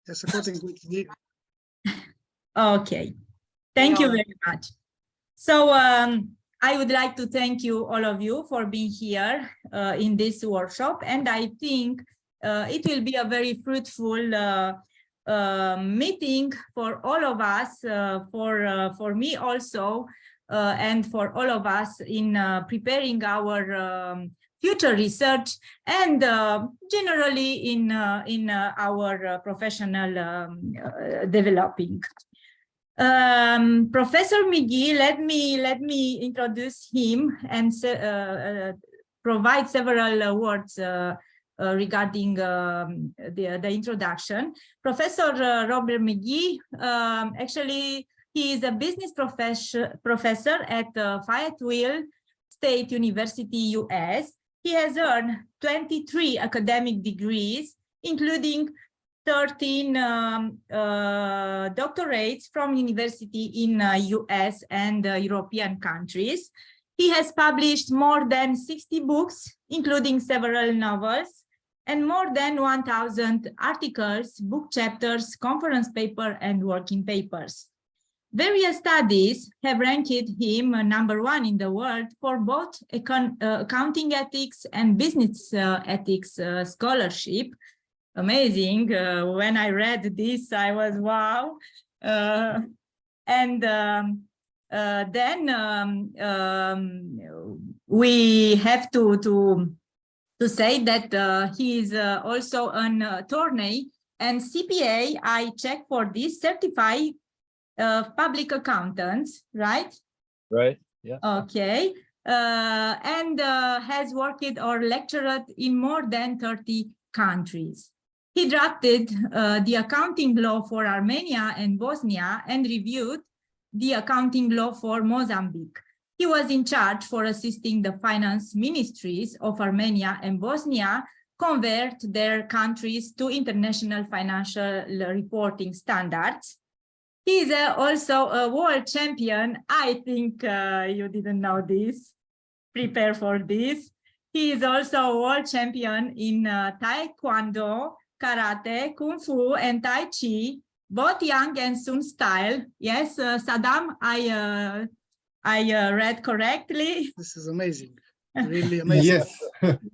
Yes, according to McGee. Okay, thank you very much. So I would like to thank you, all of you, for being here in this workshop. And I think it will be a very fruitful meeting for all of us, for me also, and for all of us in preparing our future research and generally in our professional developing. Professor McGee, let me introduce him and provide several words regarding the introduction. Professor Robert McGee, actually, he is a business professor at Fayetteville State University, US. He has earned 23 academic degrees, including 13 doctorates from university in US and European countries. He has published more than 60 books, including several novels, and more than 1,000 articles, book chapters, conference paper, and working papers. Various studies have ranked him #1 in the world for both accounting ethics and business ethics scholarship. Amazing. When I read this, I was wow. Then we have to say that he is also an attorney and CPA. I checked for this, certified public accountants, right? Right. Yeah. Okay. And has worked or lectured in more than 30 countries. He drafted the accounting law for Armenia and Bosnia and reviewed the accounting law for Mozambique. He was in charge for assisting the finance ministries of Armenia and Bosnia convert their countries to international financial reporting standards. He is also a world champion. I think you didn't know this. Prepare for this. He is also a world champion in Taekwondo, Karate, Kung Fu, and Tai Chi, both Yang and Sun style. Yes, Saddam, I read correctly. This is amazing. Really amazing. Yes.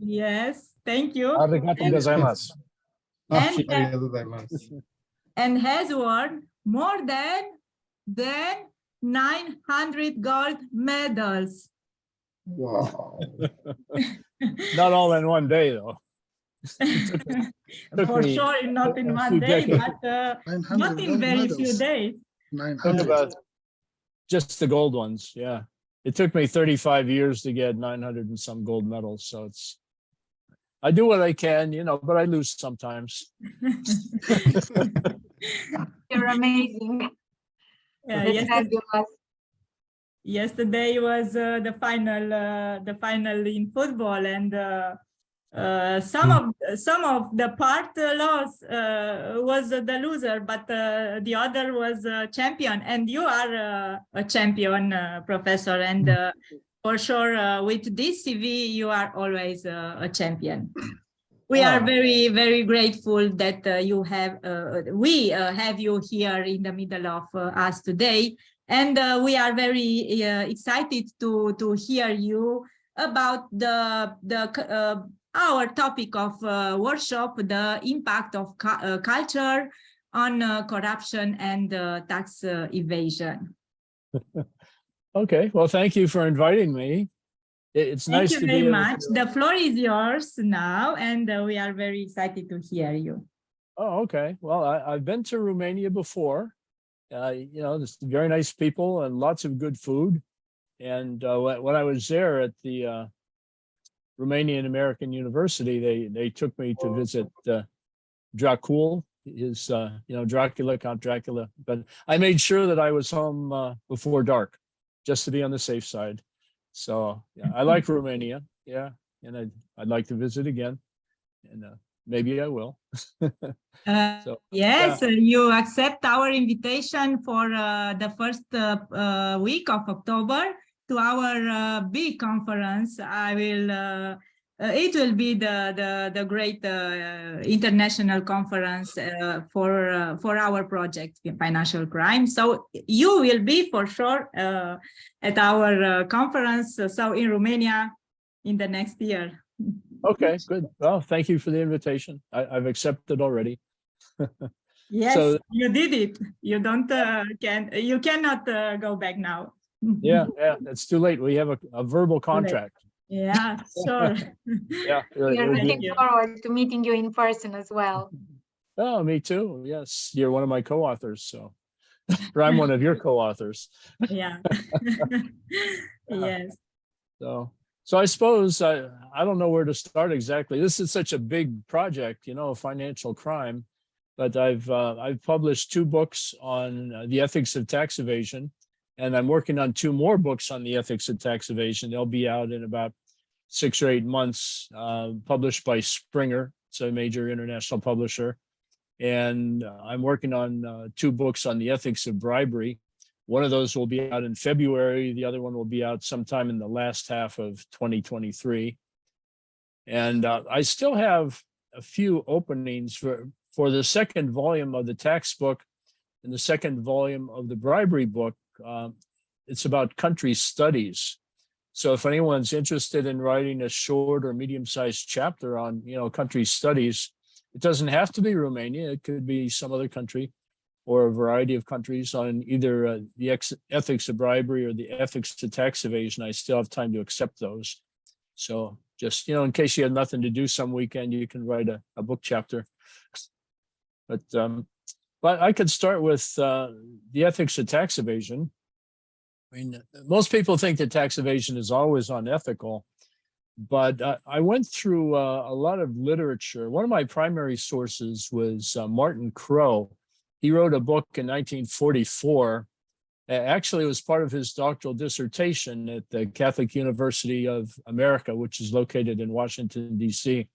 Yes, thank you. Arigato gozaimasu. And has won more than 900 gold medals. Wow. Not all in one day, though. For sure, not in one day, but not in very few days. 900. About just the gold ones, yeah. It took me 35 years to get 900 and some gold medals, so it's. I do what I can, you know, but I lose sometimes. You're amazing. Yesterday was the final in football, and some of the part lost was the loser, but the other was a champion, and you are a champion, Professor, and for sure with this CV you are always a champion. We are very, very grateful that we have you here in the middle of us today. And we are very excited to hear you about our topic of workshop, the impact of culture on corruption and tax evasion. Okay, well, thank you for inviting me. It's nice to be. Thank you very much. The floor is yours now, and we are very excited to hear you. Oh, okay. Well, I've been to Romania before. You know, there's very nice people and lots of good food. And when I was there at the Romanian American University, they took me to visit Dracul, his, you know, Dracula, Count Dracula. But I made sure that I was home before dark, just to be on the safe side. So yeah, I like Romania, yeah, and I'd like to visit again, and maybe I will. Yes, you accept our invitation for the first week of October to our big conference. I will it will be the great international conference for our project in financial crime. So you will be for sure at our conference. So in Romania in the next year. Okay, good. Well, thank you for the invitation. I've accepted already. Yes, So- you did it. You don't you cannot go back now. Yeah, it's too late. We have a verbal contract. Yeah, sure. Yeah. We are it'll be- looking forward to meeting you in person as well. Oh, me too. Yes, you're one of my co-authors, so or I'm one of your co-authors. Yeah. Yes. So I suppose I don't know where to start exactly. This is such a big project, financial crime, but I've published 2 books on the ethics of tax evasion, and I'm working on 2 more books on the ethics of tax evasion. They'll be out in about 6 or 8 months, published by Springer. It's a major international publisher. And I'm working on 2 books on the ethics of bribery. One of those will be out in February. The other one will be out sometime in the last half of 2023. And I still have a few openings for the second volume of the tax book and the second volume of the bribery book. It's about country studies. So if anyone's interested in writing a short or medium-sized chapter on, country studies, it doesn't have to be Romania. It could be some other country or a variety of countries on either the ethics of bribery or the ethics of tax evasion. I still have time to accept those. So just, in case you have nothing to do some weekend, you can write a book chapter. But I could start with the ethics of tax evasion. I mean, most people think that tax evasion is always unethical, but I went through a lot of literature. One of my primary sources was Martin Crowe. He wrote a book in 1944. Actually, it was part of his doctoral dissertation at the Catholic University of America, which is located in Washington, D.C.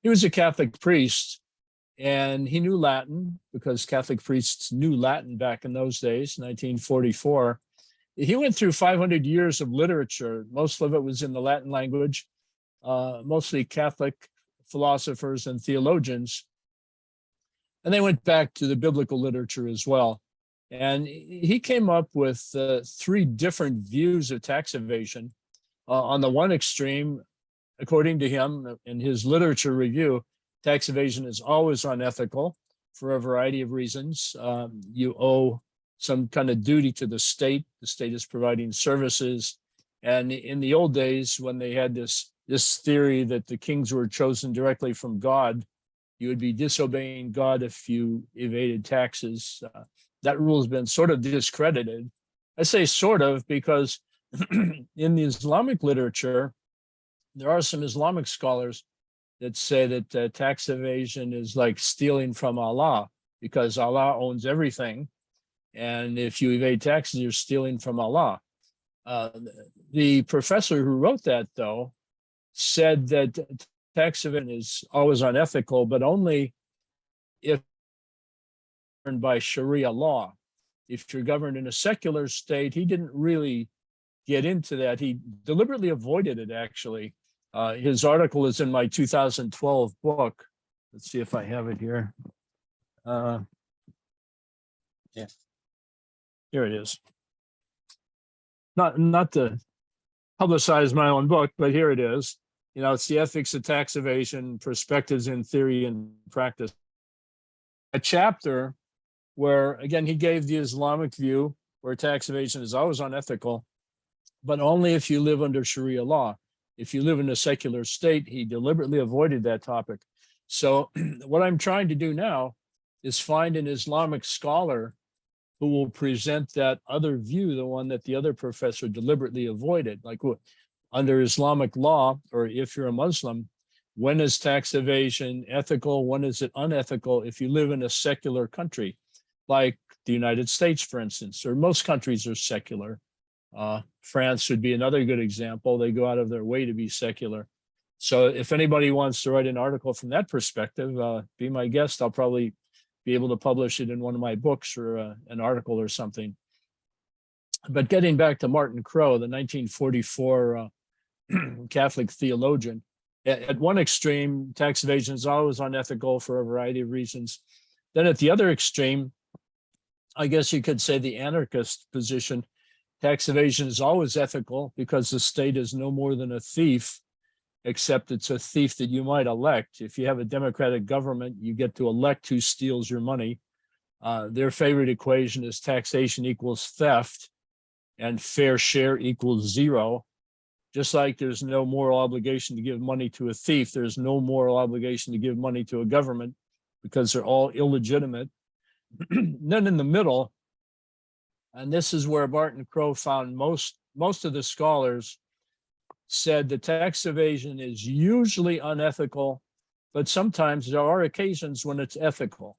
He was a Catholic priest, and he knew Latin because Catholic priests knew Latin back in those days, 1944. He went through 500 years of literature. Most of it was in the Latin language, mostly Catholic philosophers and theologians. And they went back to the biblical literature as well. And he came up with 3 different views of tax evasion. On the one extreme, according to him, in his literature review, tax evasion is always unethical for a variety of reasons. You owe some kind of duty to the state. The state is providing services. And in the old days, when they had this theory that the kings were chosen directly from God, you would be disobeying God if you evaded taxes. That rule has been sort of discredited. I say sort of because in the Islamic literature, there are some Islamic scholars that say that tax evasion is like stealing from Allah because Allah owns everything. And if you evade taxes, you're stealing from Allah. The professor who wrote that, though, said that tax evasion is always unethical, but only if governed by Sharia law. If you're governed in a secular state, he didn't really get into that. He deliberately avoided it, actually. His article is in my 2012 book. Let's see if I have it here. Yeah. Here it is. Not to publicize my own book, but here it is. It's the ethics of tax evasion, perspectives in theory and practice. A chapter where, again, he gave the Islamic view where tax evasion is always unethical, but only if you live under Sharia law. If you live in a secular state, he deliberately avoided that topic. So what I'm trying to do now is find an Islamic scholar who will present that other view, the one that the other professor deliberately avoided. Like under Islamic law, or if you're a Muslim, when is tax evasion ethical? When is it unethical if you live in a secular country, like the United States, for instance, or most countries are secular. France would be another good example. They go out of their way to be secular. So if anybody wants to write an article from that perspective, be my guest. I'll probably be able to publish it in one of my books or an article or something. But getting back to Martin Crowe, the 1944 Catholic theologian, At one extreme, tax evasion is always unethical for a variety of reasons. Then at the other extreme, I guess you could say the anarchist position, tax evasion is always ethical because the state is no more than a thief, except it's a thief that you might elect. If you have a democratic government, you get to elect who steals your money. Their favorite equation is taxation equals theft and fair share equals zero. Just like there's no moral obligation to give money to a thief, there's no moral obligation to give money to a government because they're all illegitimate. Then in the middle, and this is where Barton Crow found most of the scholars said the tax evasion is usually unethical, but sometimes there are occasions when it's ethical.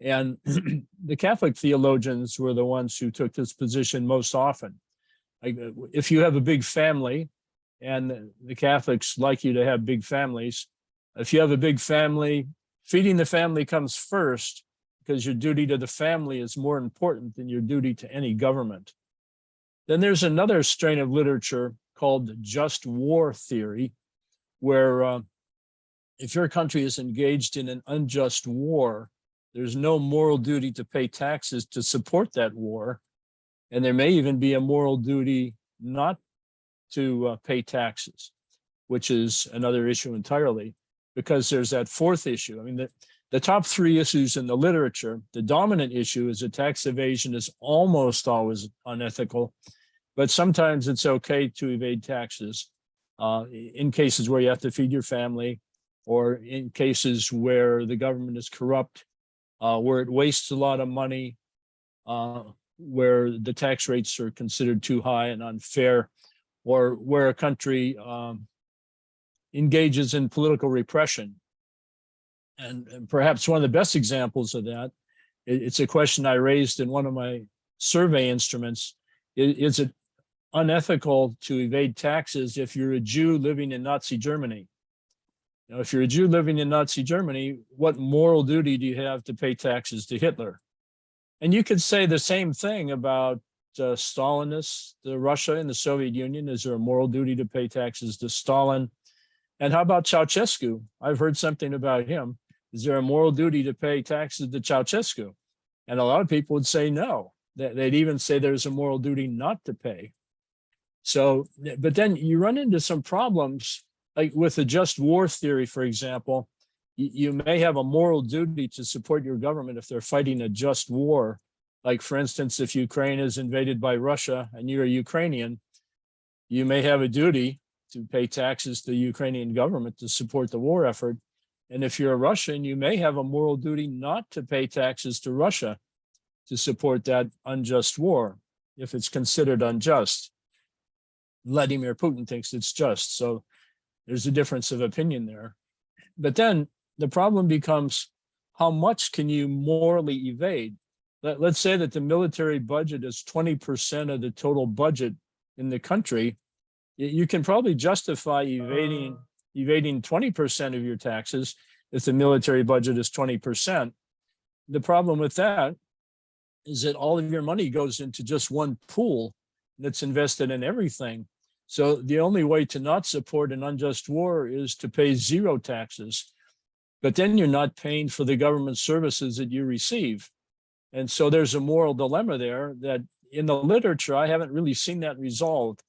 And the Catholic theologians were the ones who took this position most often. Like, if you have a big family, and the Catholics like you to have big families, if you have a big family, feeding the family comes first because your duty to the family is more important than your duty to any government. Then there's another strain of literature called just war theory, where if your country is engaged in an unjust war, there's no moral duty to pay taxes to support that war. And there may even be a moral duty not to pay taxes, which is another issue entirely, because there's that fourth issue. I mean, the top three issues in the literature, the dominant issue is that tax evasion is almost always unethical, but sometimes it's okay to evade taxes in cases where you have to feed your family, or in cases where the government is corrupt, where it wastes a lot of money, where the tax rates are considered too high and unfair, or where a country engages in political repression. And perhaps one of the best examples of that, it's a question I raised in one of my survey instruments. Is it unethical to evade taxes if you're a Jew living in Nazi Germany? Now, if you're a Jew living in Nazi Germany, what moral duty do you have to pay taxes to Hitler? And you could say the same thing about Stalinists, Russia and the Soviet Union. Is there a moral duty to pay taxes to Stalin? And how about Ceausescu? I've heard something about him. Is there a moral duty to pay taxes to Ceausescu? And a lot of people would say no. They'd even say there's a moral duty not to pay. So, but then you run into some problems, like with the just war theory, for example. You may have a moral duty to support your government if they're fighting a just war. Like, for instance, if Ukraine is invaded by Russia and you're a Ukrainian, you may have a duty to pay taxes to the Ukrainian government to support the war effort. And if you're a Russian, you may have a moral duty not to pay taxes to Russia to support that unjust war, if it's considered unjust. Vladimir Putin thinks it's just. So there's a difference of opinion there. But then the problem becomes, how much can you morally evade? Let's say that the military budget is 20% of the total budget in the country. You can probably justify evading 20% of your taxes if the military budget is 20%. The problem with that is that all of your money goes into just one pool that's invested in everything. So the only way to not support an unjust war is to pay zero taxes. But then you're not paying for the government services that you receive. And so there's a moral dilemma there that in the literature, I haven't really seen that resolved.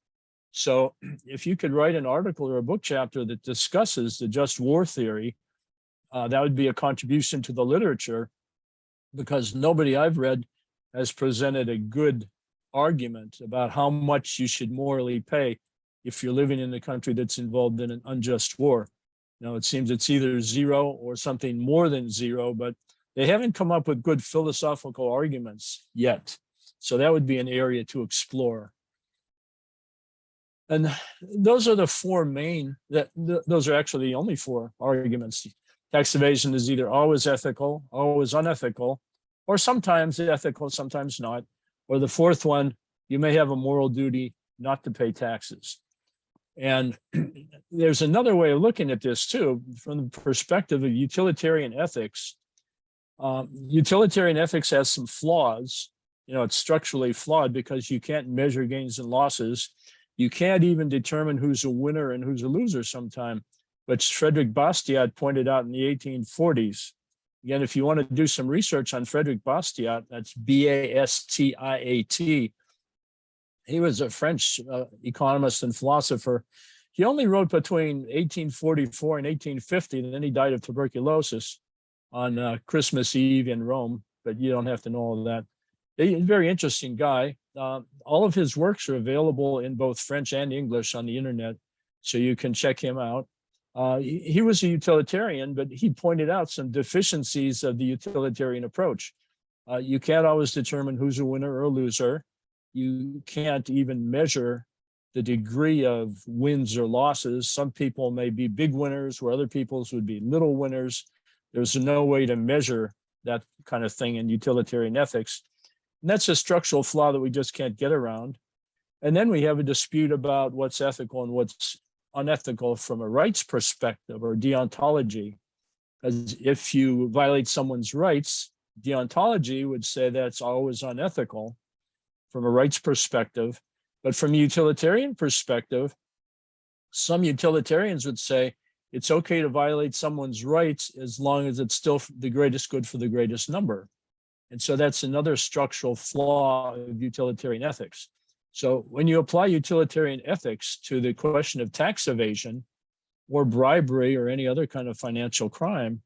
So if you could write an article or a book chapter that discusses the just war theory, that would be a contribution to the literature, because nobody I've read has presented a good argument about how much you should morally pay if you're living in a country that's involved in an unjust war. Now, it seems it's either zero or something more than zero, but they haven't come up with good philosophical arguments yet. So that would be an area to explore. And those are the four main, those are actually the only four arguments. Tax evasion is either always ethical, always unethical, or sometimes ethical, sometimes not. Or the fourth one, you may have a moral duty not to pay taxes. And there's another way of looking at this too, from the perspective of utilitarian ethics. Utilitarian ethics has some flaws. You know, it's structurally flawed because you can't measure gains and losses. You can't even determine who's a winner and who's a loser sometimes. which Frederick Bastiat pointed out in the 1840s. Again, if you want to do some research on Frederick Bastiat, that's Bastiat. He was a French economist and philosopher. He only wrote between 1844 and 1850, and then he died of tuberculosis on Christmas Eve in Rome, but you don't have to know all that. He's a very interesting guy. All of his works are available in both French and English on the internet, so you can check him out. He was a utilitarian, but he pointed out some deficiencies of the utilitarian approach. You can't always determine who's a winner or a loser. You can't even measure the degree of wins or losses. Some people may be big winners where other people's would be little winners. There's no way to measure that kind of thing in utilitarian ethics. And that's a structural flaw that we just can't get around. And then we have a dispute about what's ethical and what's unethical from a rights perspective or deontology. As if you violate someone's rights, deontology would say that's always unethical from a rights perspective. But from a utilitarian perspective, some utilitarians would say it's okay to violate someone's rights as long as it's still the greatest good for the greatest number. And so that's another structural flaw of utilitarian ethics. So when you apply utilitarian ethics to the question of tax evasion or bribery or any other kind of financial crime,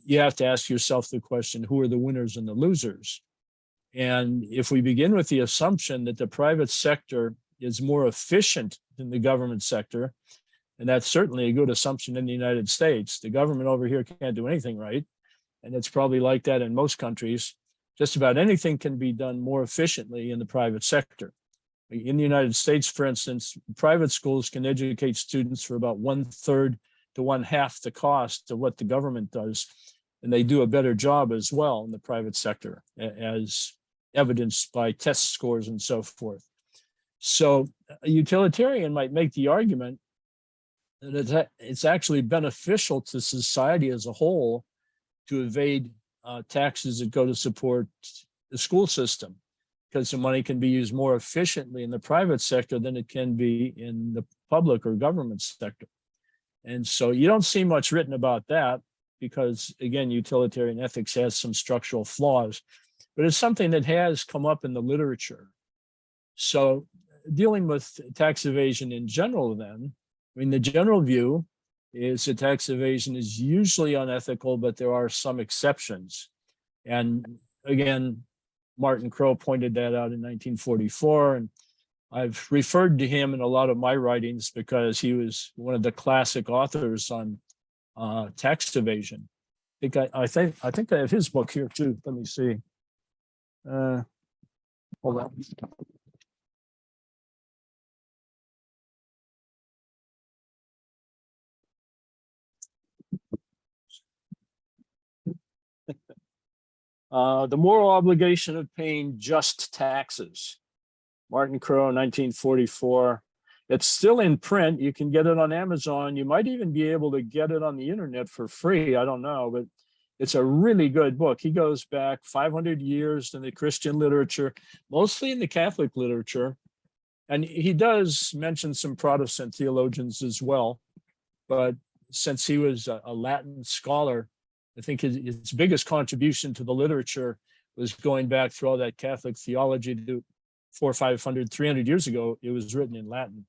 you have to ask yourself the question, who are the winners and the losers? And if we begin with the assumption that the private sector is more efficient than the government sector, and that's certainly a good assumption in the United States, the government over here can't do anything right. And it's probably like that in most countries. Just about anything can be done more efficiently in the private sector. In the United States, for instance, private schools can educate students for about 1/3 to 1/2 the cost of what the government does. And they do a better job as well in the private sector, as evidenced by test scores and so forth. So a utilitarian might make the argument that it's actually beneficial to society as a whole to evade taxes that go to support the school system, because the money can be used more efficiently in the private sector than it can be in the public or government sector. And so you don't see much written about that because, again, utilitarian ethics has some structural flaws, but it's something that has come up in the literature. So dealing with tax evasion in general then, I mean, the general view is that tax evasion is usually unethical, but there are some exceptions. And again, Martin Crowe pointed that out in 1944, and I've referred to him in a lot of my writings because he was one of the classic authors on tax evasion. I think I have his book here too. Let me see. Hold on. The moral obligation of paying just taxes. Martin Crowe, 1944. It's still in print. You can get it on Amazon. You might even be able to get it on the internet for free. I don't know, but it's a really good book. He goes back 500 years in the Christian literature, mostly in the Catholic literature. And he does mention some Protestant theologians as well. But since he was a Latin scholar, I think his biggest contribution to the literature was going back through all that Catholic theology to 400, 500, 300 years ago. It was written in Latin.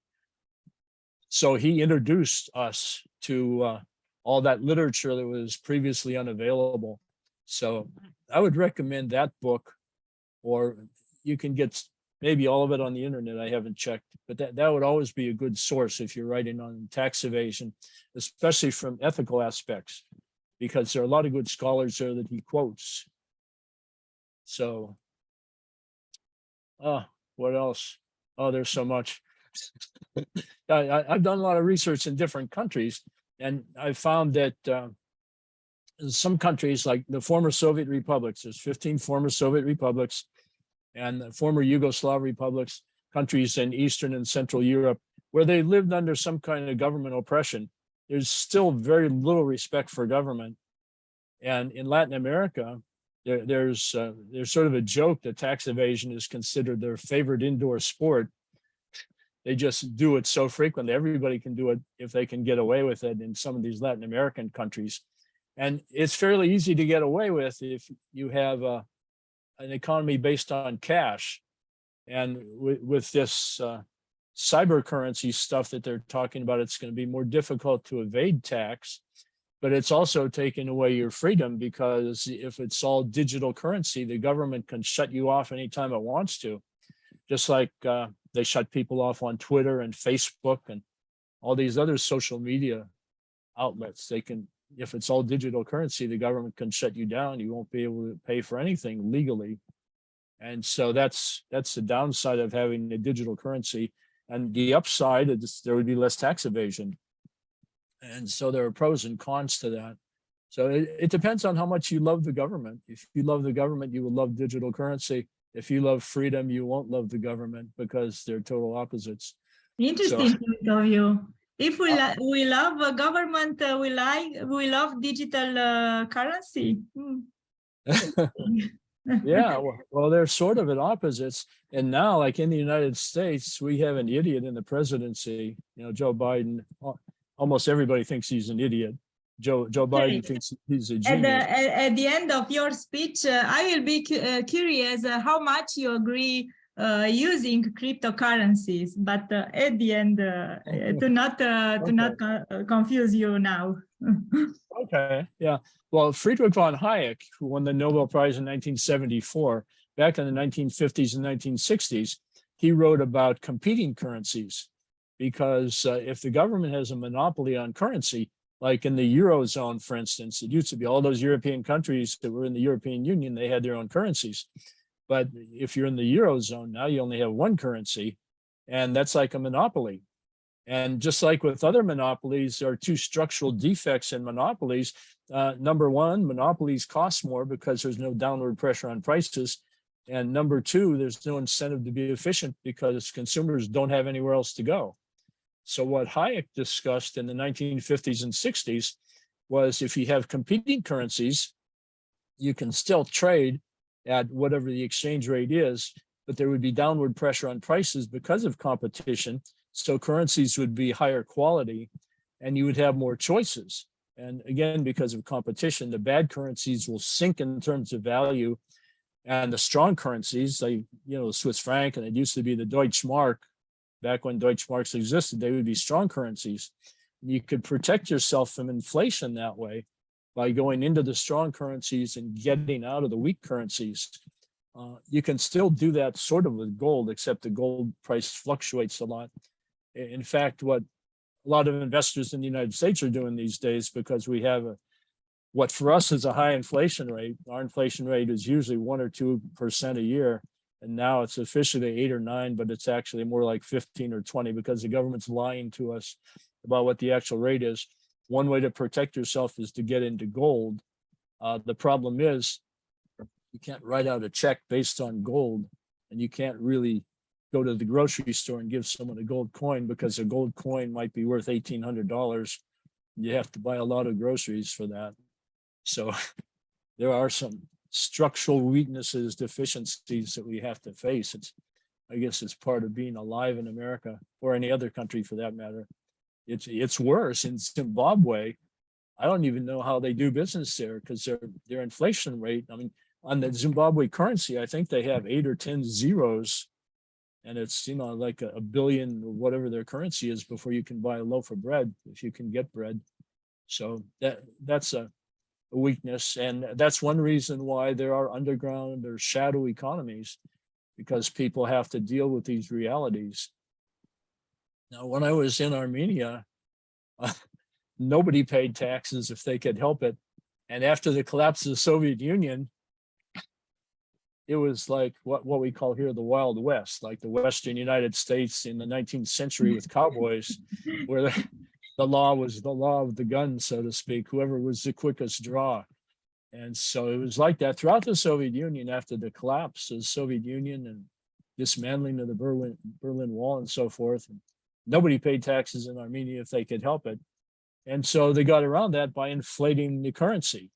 So he introduced us to all that literature that was previously unavailable. So I would recommend that book, or you can get maybe all of it on the internet. I haven't checked, but that would always be a good source if you're writing on tax evasion, especially from ethical aspects, because there are a lot of good scholars there that he quotes. So, what else? Oh, there's so much. I've done a lot of research in different countries, and I found that in some countries, like the former Soviet republics, there's 15 former Soviet republics, and the former Yugoslav republics, countries in Eastern and Central Europe, where they lived under some kind of government oppression. There's still very little respect for government. And in Latin America, there's sort of a joke that tax evasion is considered their favorite indoor sport. they just do it so frequently. Everybody can do it if they can get away with it in some of these Latin American countries. And it's fairly easy to get away with if you have an economy based on cash. And with this cyber currency stuff that they're talking about, it's going to be more difficult to evade tax, but it's also taking away your freedom, because if it's all digital currency, the government can shut you off anytime it wants to. Just like they shut people off on Twitter and Facebook and all these other social media outlets. They can, if it's all digital currency, the government can shut you down. You won't be able to pay for anything legally. And so that's the downside of having a digital currency. And the upside is there would be less tax evasion. And so there are pros and cons to that. So it depends on how much you love the government. If you love the government, you will love digital currency. If you love freedom, you won't love the government, because they're total opposites. Interesting point of view. If we love government, we love digital currency. Yeah, well, they're sort of at opposites. And now, like in the United States, we have an idiot in the presidency. You know, Joe Biden. Almost everybody thinks he's an idiot. Joe Biden thinks he's a genius. At the end of your speech, I will be curious how much you agree using cryptocurrencies, but at the end, to not confuse you now. Okay, yeah. Well, Friedrich von Hayek, who won the Nobel Prize in 1974, back in the 1950s and 1960s, he wrote about competing currencies, because if the government has a monopoly on currency, like in the Eurozone, for instance, it used to be all those European countries that were in the European Union, they had their own currencies. But if you're in the Eurozone, now you only have one currency, and that's like a monopoly. And just like with other monopolies, there are two structural defects in monopolies. Number one, monopolies cost more because there's no downward pressure on prices. And number two, there's no incentive to be efficient because consumers don't have anywhere else to go. So what Hayek discussed in the 1950s and 60s was, if you have competing currencies, you can still trade at whatever the exchange rate is, but there would be downward pressure on prices because of competition. So currencies would be higher quality and you would have more choices. And again, because of competition, the bad currencies will sink in terms of value, and the strong currencies, like, you know, the Swiss franc, and it used to be the Deutsche Mark, back when Deutsche Marks existed, they would be strong currencies. You could protect yourself from inflation that way by going into the strong currencies and getting out of the weak currencies. You can still do that sort of with gold, except the gold price fluctuates a lot. In fact, what a lot of investors in the United States are doing these days, because we have what for us is a high inflation rate. Our inflation rate is usually 1 or 2% a year. And now it's officially 8 or 9, but it's actually more like 15 or 20, because the government's lying to us about what the actual rate is. One way to protect yourself is to get into gold. The problem is you can't write out a check based on gold, and you can't really go to the grocery store and give someone a gold coin, because a gold coin might be worth $1,800. You have to buy a lot of groceries for that. So there are some structural weaknesses, deficiencies that we have to face. I guess it's part of being alive in America, or any other country for that matter. It's worse in Zimbabwe. I don't even know how they do business there, because their inflation rate, I mean, on the Zimbabwe currency, I think they have 8 or 10 zeros, and it's, you know, like a billion or whatever their currency is before you can buy a loaf of bread, if you can get bread. So that's a weakness, and that's one reason why there are underground or shadow economies, because people have to deal with these realities. Now, when I was in Armenia, nobody paid taxes if they could help it. And after the collapse of the Soviet Union, it was like what we call here the Wild West, like the Western United States in the 19th century with cowboys, where the law was the law of the gun, so to speak, whoever was the quickest draw. And so it was like that throughout the Soviet Union. After the collapse of the Soviet Union and dismantling of the Berlin Wall and so forth, and nobody paid taxes in Armenia if they could help it. And so they got around that by inflating the currency.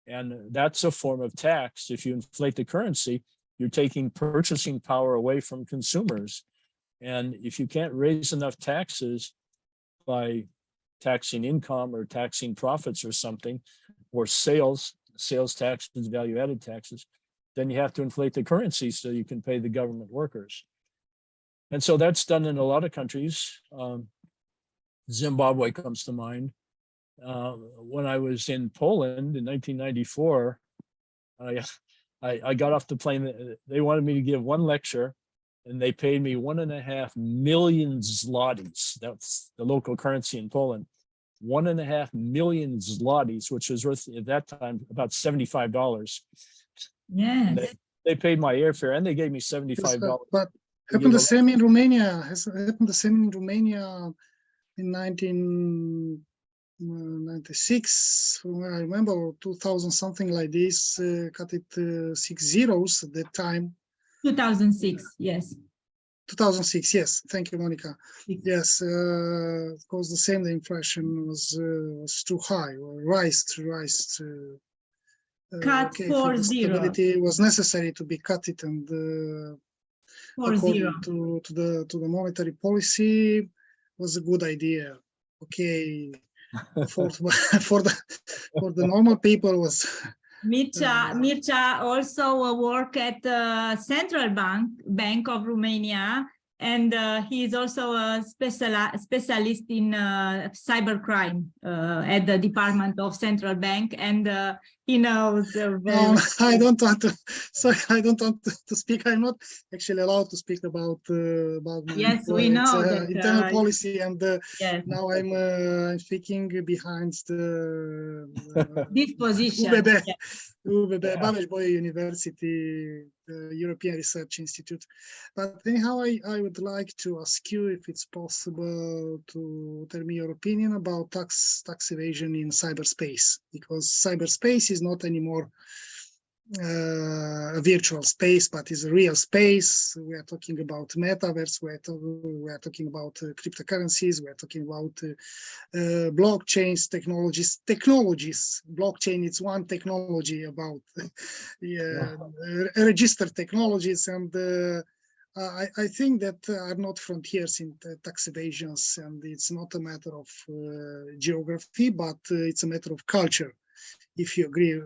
And that's a form of tax. If you inflate the currency, you're taking purchasing power away from consumers. And if you can't raise enough taxes by taxing income or taxing profits or something, or sales taxes, value added taxes, then you have to inflate the currency so you can pay the government workers. And so that's done in a lot of countries. Zimbabwe comes to mind. When I was in Poland in 1994, I got off the plane. They wanted me to give one lecture, and they paid me 1.5 million zlotys. That's the local currency in Poland. 1.5 million zlotys, which was worth at that time about $75. Yes. They paid my airfare and they gave me $75. But happened the same in Romania. Has happened the same in Romania in 1996. From what I remember, 2000 something like this. Cut it 6 zeros at that time. 2006, yes. 2006, yes. Thank you, Monica. Yes, because the same, the inflation was too high, or rised. Cut Okay, 4 for the zero. stability, it was necessary to be cut it, and 4 according zero. to the monetary policy, was a good idea. Okay, for the normal people was. Mircea also work at the Central Bank of Romania, and he is also a specialist in cybercrime at the Department of Central Bank, and he knows very No, I don't want to. Sorry, I don't want to speak. I'm not actually allowed to speak about my Yes, we employer. know It's, that, internal policy, and yes. now I'm speaking behind the This position. UBB, Yes. UBB, Yeah. Babeș-Bolyai University, European Research Institute. But anyhow, I would like to ask you if it's possible to tell me your opinion about tax evasion in cyberspace, because cyberspace is not anymore a virtual space, but is a real space. We are talking about metaverse. We are talking about cryptocurrencies. We are talking about blockchains, technologies. Blockchain is one technology about registered technologies, and I think that are not frontiers in tax evasions, and it's not a matter of geography, but it's a matter of culture. If you agree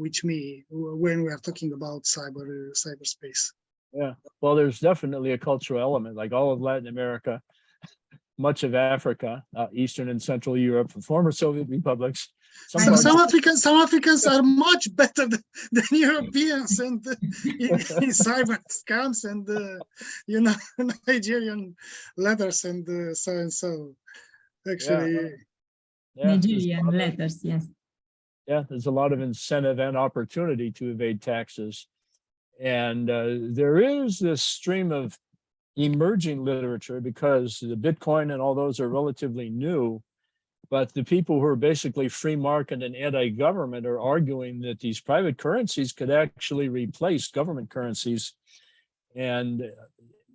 with me when we are talking about cyberspace. Yeah, well, there's definitely a cultural element, like all of Latin America, much of Africa, Eastern and Central Europe, former Soviet republics. Some Africans are much better than Europeans and in cyber scams and Nigerian letters and so. Actually, Nigerian letters, yes. Yeah, there's a lot of incentive and opportunity to evade taxes. And there is this stream of emerging literature because the Bitcoin and all those are relatively new. But the people who are basically free market and anti-government are arguing that these private currencies could actually replace government currencies. And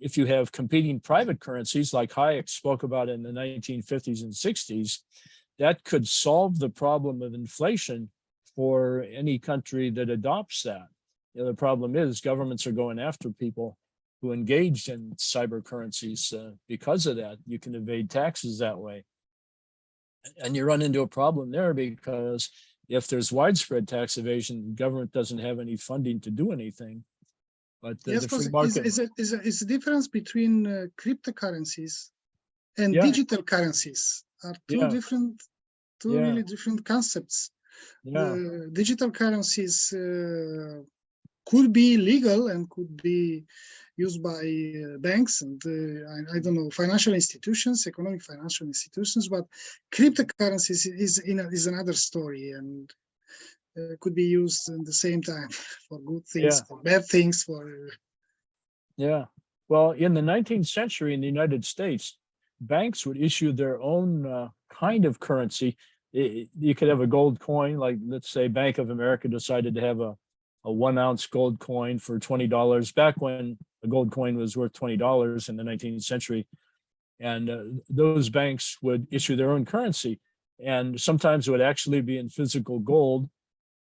if you have competing private currencies like Hayek spoke about in the 1950s and 60s, that could solve the problem of inflation for any country that adopts that. The problem is governments are going after people who engaged in cyber currencies because of that. You can evade taxes that way. And you run into a problem there because if there's widespread tax evasion, the government doesn't have any funding to do anything. But yes, the free market is a difference between cryptocurrencies and digital currencies are two really different concepts. Digital currencies could be legal and could be used by banks and I don't know, financial institutions, economic financial institutions, but cryptocurrencies is another story and could be used at the same time for good things, for bad things, Well, in the 19th century in the United States, banks would issue their own kind of currency. You could have a gold coin, like let's say Bank of America decided to have a 1 ounce gold coin for $20 back when a gold coin was worth $20 in the 19th century. And those banks would issue their own currency. And sometimes it would actually be in physical gold.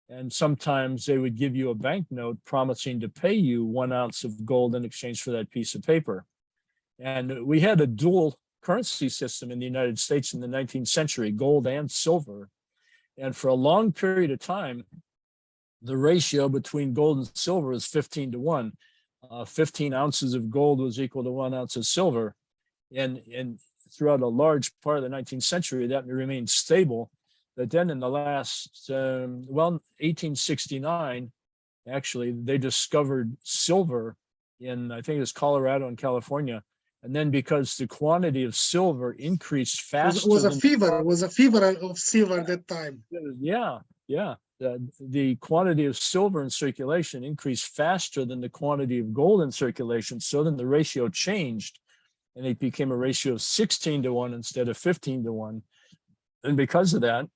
And sometimes they would give you a banknote promising to pay you 1 ounce of gold in exchange for that piece of paper. And we had a dual currency system in the United States in the 19th century, gold and silver. And for a long period of time, the ratio between gold and silver is 15 to 1. 15 ounces of gold was equal to 1 ounce of silver. And throughout a large part of the 19th century, that remained stable. But then in the last, 1869, actually, they discovered silver in, I think it was Colorado and California. And then because the quantity of silver increased faster. It was a fever of silver at that time. Yeah. The quantity of silver in circulation increased faster than the quantity of gold in circulation. So then the ratio changed and it became a ratio of 16 to 1 instead of 15 to 1. And because of that,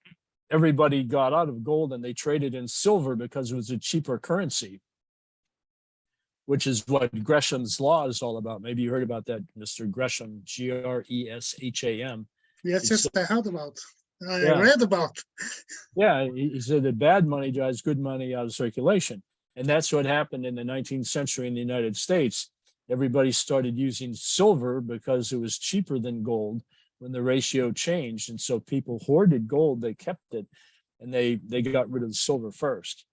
everybody got out of gold and they traded in silver because it was a cheaper currency, which is what Gresham's law is all about. Maybe you heard about that, Mr. Gresham, Gresham. Yes, I heard about. I read about. Yeah, he said that bad money drives good money out of circulation. And that's what happened in the 19th century in the United States. Everybody started using silver because it was cheaper than gold when the ratio changed. And so people hoarded gold, they kept it, and they got rid of the silver first.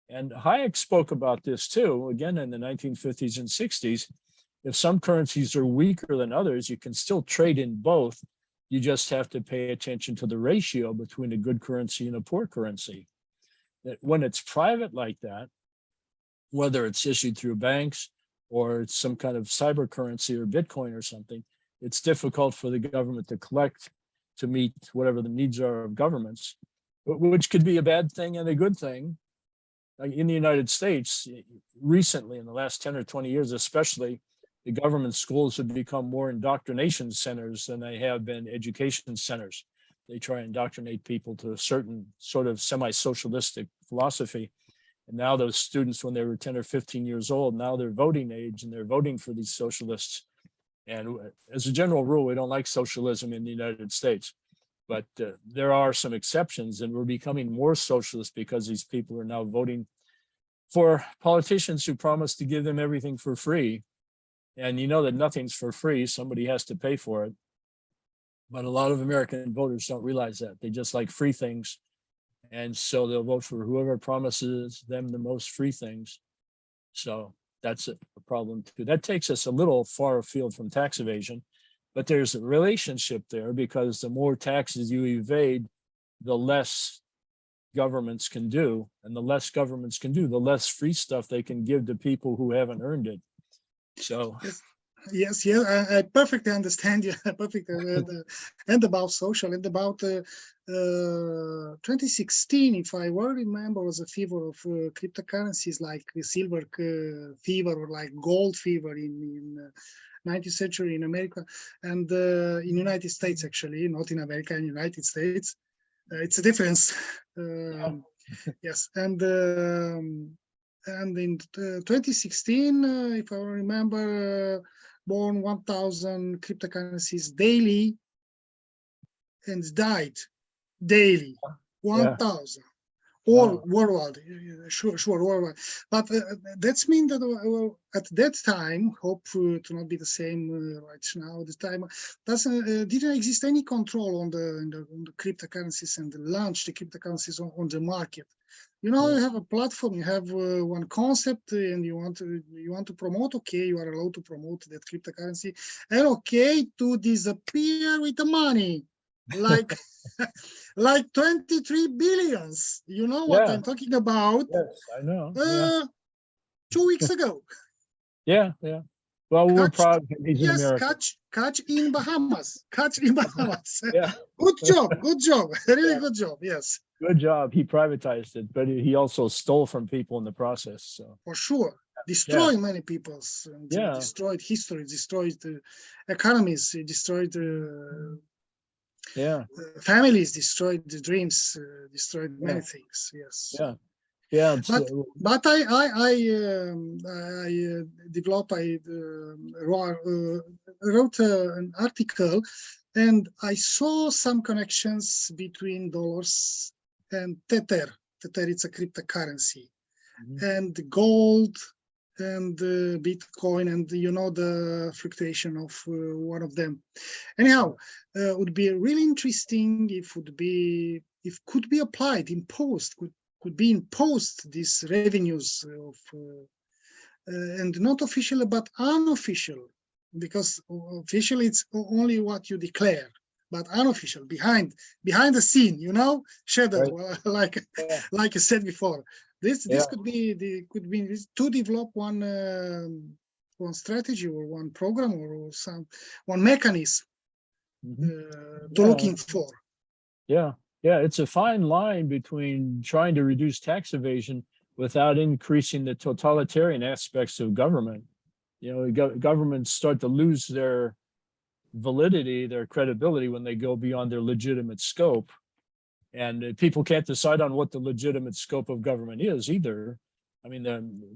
And Hayek spoke about this too, again, in the 1950s and 60s. If some currencies are weaker than others, you can still trade in both. You just have to pay attention to the ratio between a good currency and a poor currency. That when it's private like that, whether it's issued through banks or it's some kind of cyber currency or Bitcoin or something, it's difficult for the government to collect to meet whatever the needs are of governments, which could be a bad thing and a good thing. Like in the United States, recently, in the last 10 or 20 years, especially, the government schools have become more indoctrination centers than they have been education centers. They try and indoctrinate people to a certain sort of semi-socialistic philosophy. And now those students, when they were 10 or 15 years old, now they're voting age and they're voting for these socialists. And as a general rule, we don't like socialism in the United States. But there are some exceptions, and we're becoming more socialist because these people are now voting for politicians who promise to give them everything for free. And you know that nothing's for free. Somebody has to pay for it. But a lot of American voters don't realize that. They just like free things. And so they'll vote for whoever promises them the most free things. So that's a problem too. That takes us a little far afield from tax evasion. But there's a relationship there because the more taxes you evade, the less governments can do. And the less governments can do, the less free stuff they can give to people who haven't earned it. So yes, I perfectly understand you. And about social and about 2016, if I well remember, was a fever of cryptocurrencies like silver fever or like gold fever in 19th century in America and in United States, actually, not in America, in United States. It's a difference. Yes, and in 2016, if I remember, born 1,000 cryptocurrencies daily and died daily, 1,000. All worldwide, sure, worldwide. But that's mean that at that time, hope to not be the same right now. The time didn't exist any control on the cryptocurrencies and launch the cryptocurrencies on the market. You know, you have a platform, you have one concept, and you want to promote. Okay, you are allowed to promote that cryptocurrency, and okay to disappear with the money, like. Like 23 billions. You know what I'm talking about? Yes, I know. 2 weeks ago. Yeah. Well, we're proud he's in America. Catch in Bahamas. Catch in Bahamas. Yeah. Good job. Really good job. Yes. Good job. He privatized it, but he also stole from people in the process. So for sure. Destroyed many people's. Destroyed history. Destroyed economies. Destroyed. Families, destroyed the dreams, destroyed many things. Yes. Yeah. But I developed. I wrote an article, and I saw some connections between dollars and Tether. Tether is a cryptocurrency, and gold and Bitcoin, and the fluctuation of one of them. Anyhow, would be really interesting if could be applied, imposed, could be imposed these revenues of and not official but unofficial, because official it's only what you declare, but unofficial, behind the scene, shadow, Right. like you said before. This could be to develop one strategy or one program or one mechanism to looking for. Yeah, it's a fine line between trying to reduce tax evasion without increasing the totalitarian aspects of government. Governments start to lose their validity, their credibility when they go beyond their legitimate scope. And people can't decide on what the legitimate scope of government is either. I mean,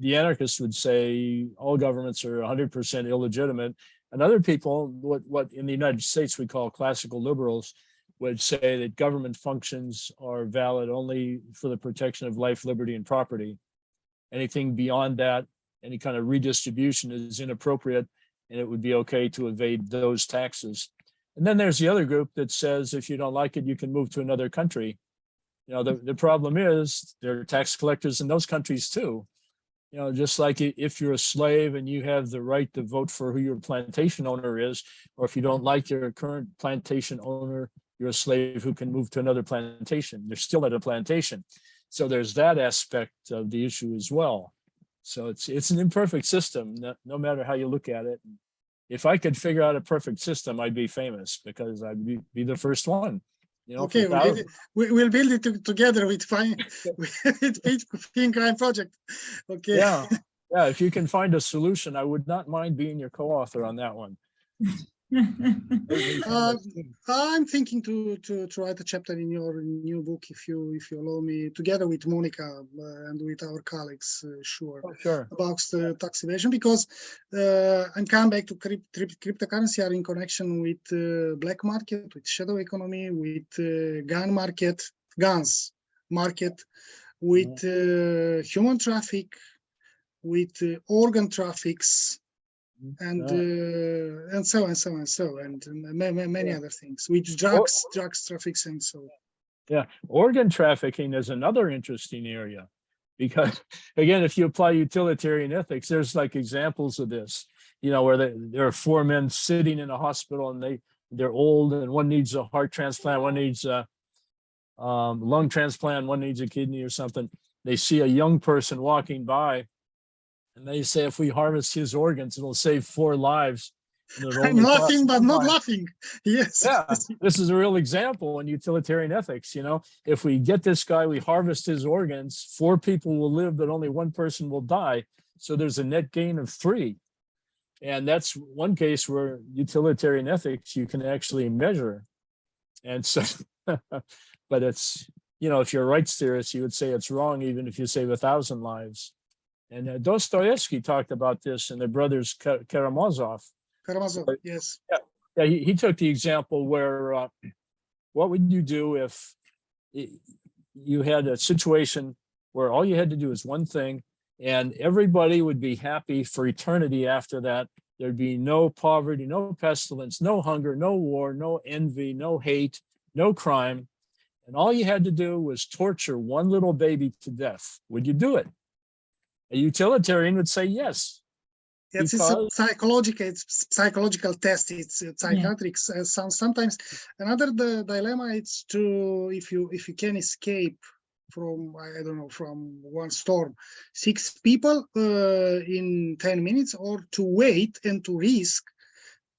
the anarchists would say all governments are 100% illegitimate. And other people, what in the United States we call classical liberals, would say that government functions are valid only for the protection of life, liberty, and property. Anything beyond that, any kind of redistribution is inappropriate, and it would be okay to evade those taxes. And then there's the other group that says if you don't like it, you can move to another country. The problem is there are tax collectors in those countries too. Just like if you're a slave and you have the right to vote for who your plantation owner is, or if you don't like your current plantation owner, you're a slave who can move to another plantation. They're still at a plantation. So there's that aspect of the issue as well. So it's an imperfect system, no matter how you look at it. If I could figure out a perfect system, I'd be famous because I'd be the first one. Okay, we'll build it together with FinCrime project. Okay. Yeah. If you can find a solution, I would not mind being your co-author on that one. I'm thinking to write a chapter in your new book, if you allow me, together with Monica and with our colleagues, sure. About tax evasion, because I'm coming back to cryptocurrency are in connection with black market, with shadow economy, with guns market, with human traffic, with organ traffics, and so on, and many other things, with drugs traffics, and so on. Yeah, organ trafficking is another interesting area, because again, if you apply utilitarian ethics, there's like examples of this, where there are 4 men sitting in a hospital and they're old, and one needs a heart transplant, one needs a lung transplant, one needs a kidney or something. They see a young person walking by, and they say, if we harvest his organs, it'll save 4 lives. I'm laughing, but not laughing. Yes. Yeah, this is a real example in utilitarian ethics. If we get this guy, we harvest his organs, 4 people will live, but only 1 person will die. So there's a net gain of 3. And that's one case where utilitarian ethics you can actually measure. And so, but it's, if you're a rights theorist, you would say it's wrong, even if you save 1,000 lives. And Dostoevsky talked about this in the brothers Karamazov. Yes. Yeah, he took the example where what would you do if you had a situation where all you had to do is one thing and everybody would be happy for eternity after that? There'd be no poverty, no pestilence, no hunger, no war, no envy, no hate, no crime. And all you had to do was torture one little baby to death. Would you do it? A utilitarian would say yes. It's a psychological test. It's psychiatric. Sometimes another dilemma. It's to if you can escape from from one storm, 6 people in 10 minutes, or to wait and to risk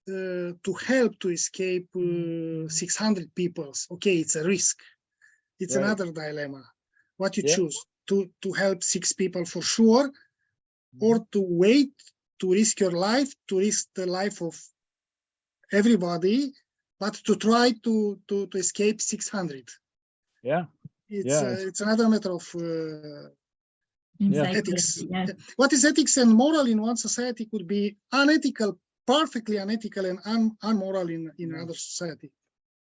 to help to escape 600 people. Okay, it's a risk. It's another dilemma. What you choose, to help 6 people for sure, or to wait, to risk your life, to risk the life of everybody, but to try to escape 600. Yeah. It's another matter of ethics. Yeah. What is ethics and moral in one society could be unethical, perfectly unethical, and unmoral in another society.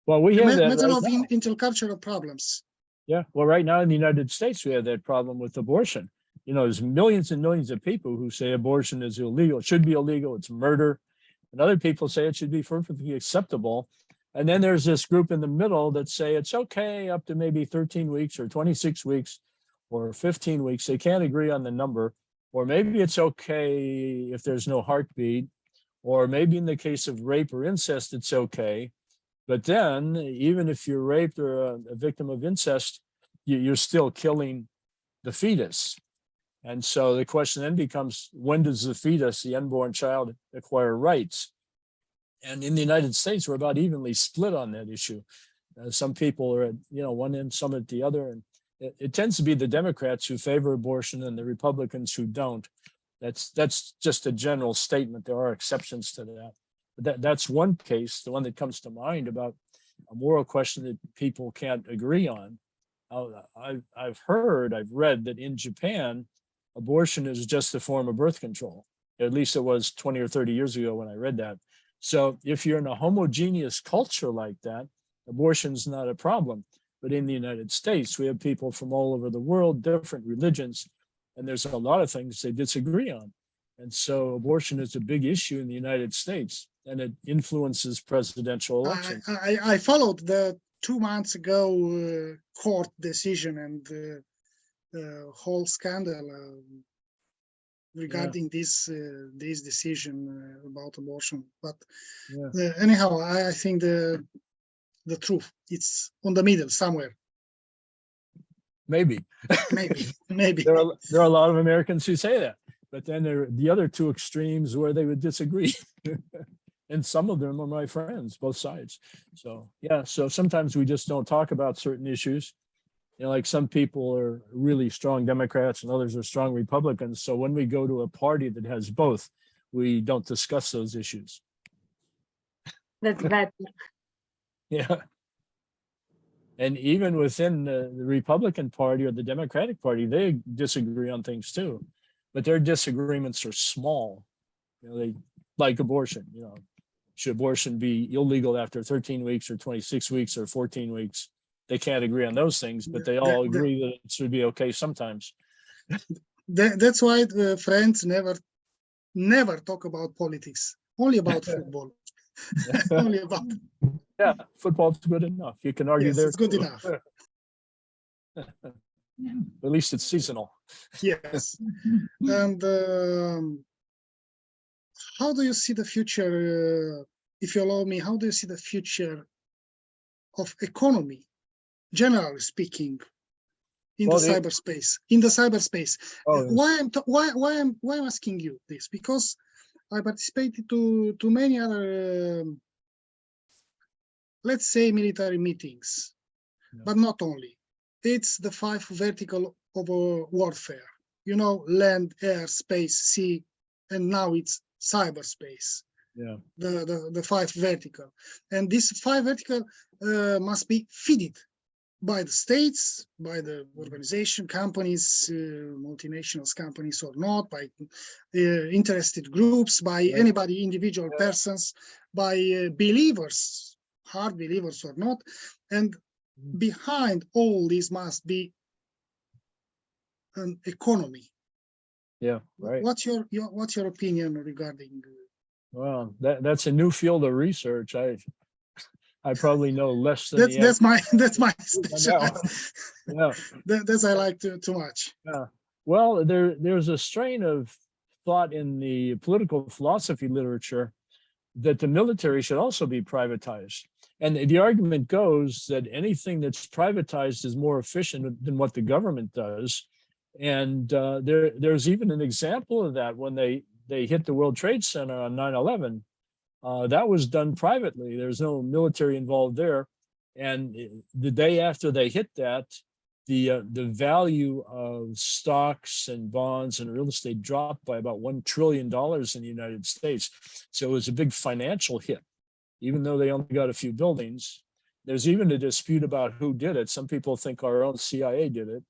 Well, we have that matter right of now. intercultural problems. Yeah, well, right now in the United States, we have that problem with abortion. you know, there's millions and millions of people who say abortion is illegal, it should be illegal, it's murder. And other people say it should be perfectly acceptable. And then there's this group in the middle that say it's okay up to maybe 13 weeks or 26 weeks or 15 weeks. They can't agree on the number. Or maybe it's okay if there's no heartbeat. Or maybe in the case of rape or incest, it's okay. But then even if you're raped or a victim of incest, you're still killing the fetus. And so the question then becomes, when does the fetus, the unborn child, acquire rights? And in the United States, we're about evenly split on that issue. Some people are at, you know, one end, some at the other. And it tends to be the Democrats who favor abortion and the Republicans who don't. That's just a general statement. There are exceptions to that. But that's one case, the one that comes to mind about a moral question that people can't agree on. I've read that in Japan, abortion is just a form of birth control. At least it was 20 or 30 years ago when I read that. So if you're in a homogeneous culture like that, abortion's not a problem. But in the United States, we have people from all over the world, different religions, and there's a lot of things they disagree on. And so abortion is a big issue in the United States, and it influences presidential elections. I followed the 2 months ago court decision and the whole scandal regarding this decision about abortion. But anyhow, I think the truth, it's on the middle somewhere. Maybe. Maybe. There are a lot of Americans who say that, but then there are the other two extremes where they would disagree. And some of them are my friends, both sides. So yeah, so sometimes we just don't talk about certain issues. You know, like some people are really strong Democrats and others are strong Republicans. So when we go to a party that has both, we don't discuss those issues. That's better. Yeah. And even within the Republican Party or the Democratic Party, they disagree on things too, but their disagreements are small. You know, they like abortion, you know, should abortion be illegal after 13 weeks or 26 weeks or 14 weeks? They can't agree on those things, but they all agree that it should be okay sometimes. That's why friends never talk about politics, only about football. Only about. Yeah, football's good enough. You can argue there. It's good enough. At least it's seasonal. Yes. And how do you see the future, if you allow me, how do you see the future of economy, generally speaking, in the cyberspace? In the cyberspace. Why I'm asking you this? Because I participated to many other, let's say, military meetings, but not only. It's the 5 vertical of warfare. You know, land, air, space, sea, and now it's cyberspace. Yeah. The 5 vertical, and this 5 vertical must be fed by the states, by the organization, companies, multinational companies or not, by interested groups, by anybody, individual persons, by believers, hard believers or not. And behind all this must be an economy. Yeah, right. What's your opinion regarding? Well, that's a new field of research. I probably know less than that's my specialty. Yeah, that's I like too much. Yeah, well, there's a strain of thought in the political philosophy literature that the military should also be privatized, and the argument goes that anything that's privatized is more efficient than what the government does. And there's even an example of that when they hit the World Trade Center on 9/11. That was done privately. There's no military involved there. And the day after they hit that, the value of stocks and bonds and real estate dropped by about $1 trillion in the United States. So it was a big financial hit, even though they only got a few buildings. There's even a dispute about who did it. Some people think our own CIA did it.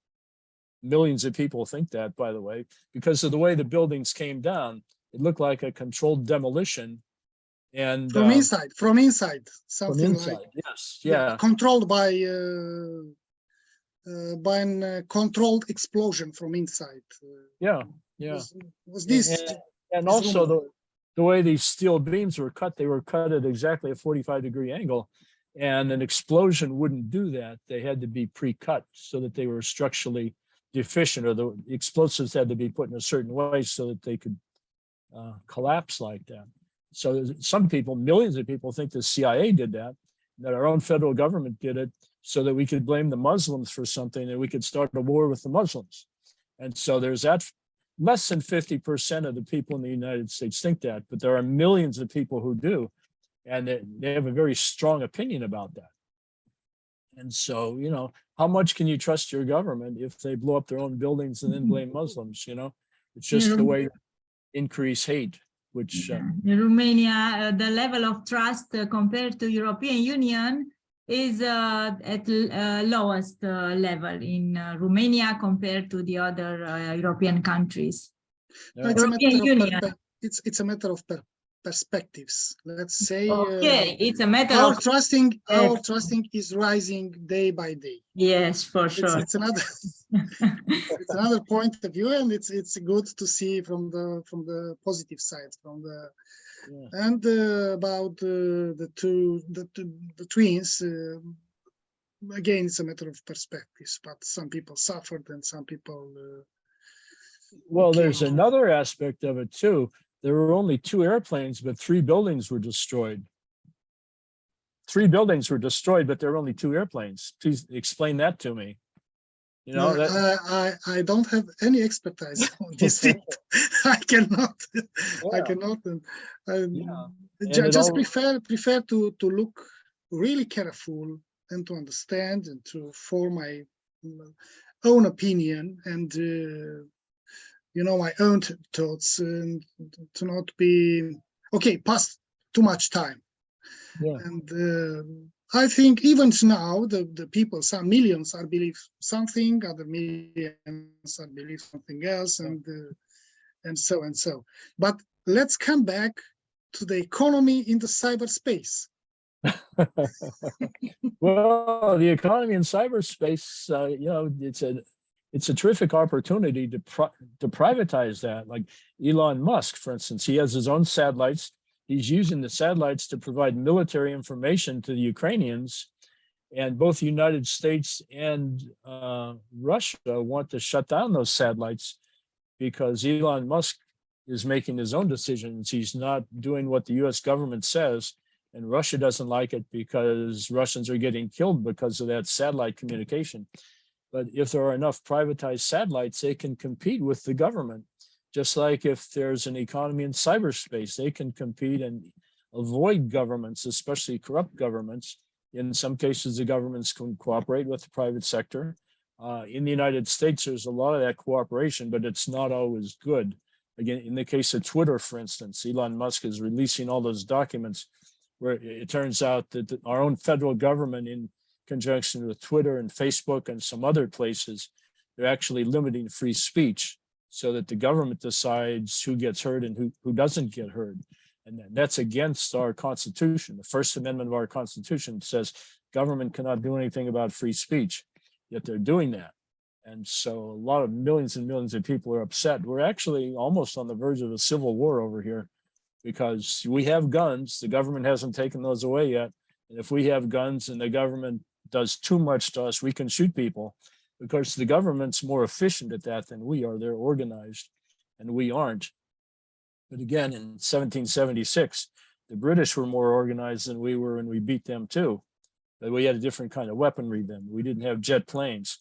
Millions of people think that, by the way, because of the way the buildings came down. It looked like a controlled demolition. And from inside, something from inside, like yes, yeah, controlled by by a controlled explosion from inside. Yeah, yeah. Was this? And this also rumor. the way these steel beams were cut, they were cut at exactly a 45-degree angle, and an explosion wouldn't do that. They had to be pre-cut so that they were structurally deficient, or the explosives had to be put in a certain way so that they could collapse like that. So some people, millions of people, think the CIA did that, that our own federal government did it so that we could blame the Muslims for something and we could start a war with the Muslims. And so there's that. Less than 50% of the people in the United States think that, but there are millions of people who do, and they have a very strong opinion about that. And so, you know, how much can you trust your government if they blow up their own buildings and then blame Muslims? You know, it's just the way to increase hate, which in Romania, the level of trust compared to European Union is at lowest level in Romania compared to the other European countries. Yeah. It's a matter of perspectives. Let's say okay, it's a matter our of trusting is rising day by day. Yes, for sure. It's another it's another point of view, and it's good to see from the positive side, from the and about the twins. Again, it's a matter of perspectives, but some people suffered and some people. Well, there's another aspect of it too. There were only 2 airplanes, but 3 buildings were destroyed. 3 buildings were destroyed, but there were only 2 airplanes. Please explain that to me. You know, I don't have any expertise on this field. I cannot. I cannot. Just prefer to look really careful and to understand and to form my own opinion and you know, my own thoughts, and to not be pass too much time. Yeah. And I think even now the people, some millions are believe something, other millions are believe something else, and so. But let's come back to the economy in the cyberspace. Well, the economy in cyberspace, you know, it's a terrific opportunity to privatize that. Like Elon Musk, for instance, he has his own satellites. He's using the satellites to provide military information to the Ukrainians, and both the United States and Russia want to shut down those satellites because Elon Musk is making his own decisions. He's not doing what the US government says, and Russia doesn't like it because Russians are getting killed because of that satellite communication. But if there are enough privatized satellites, they can compete with the government. Just like if there's an economy in cyberspace, they can compete and avoid governments, especially corrupt governments. In some cases, the governments can cooperate with the private sector. In the United States, there's a lot of that cooperation, but it's not always good. Again, in the case of Twitter, for instance, Elon Musk is releasing all those documents where it turns out that our own federal government, in conjunction with Twitter and Facebook and some other places, they're actually limiting free speech so that the government decides who gets heard and who doesn't get heard. And that's against our Constitution. The First Amendment of our Constitution says government cannot do anything about free speech, yet they're doing that. And so a lot of millions and millions of people are upset. We're actually almost on the verge of a civil war over here because we have guns. The government hasn't taken those away yet. And if we have guns and the government does too much to us, we can shoot people because the government's more efficient at that than we are. They're organized and we aren't. But again, in 1776, the British were more organized than we were, and we beat them too. But we had a different kind of weaponry then. We didn't have jet planes.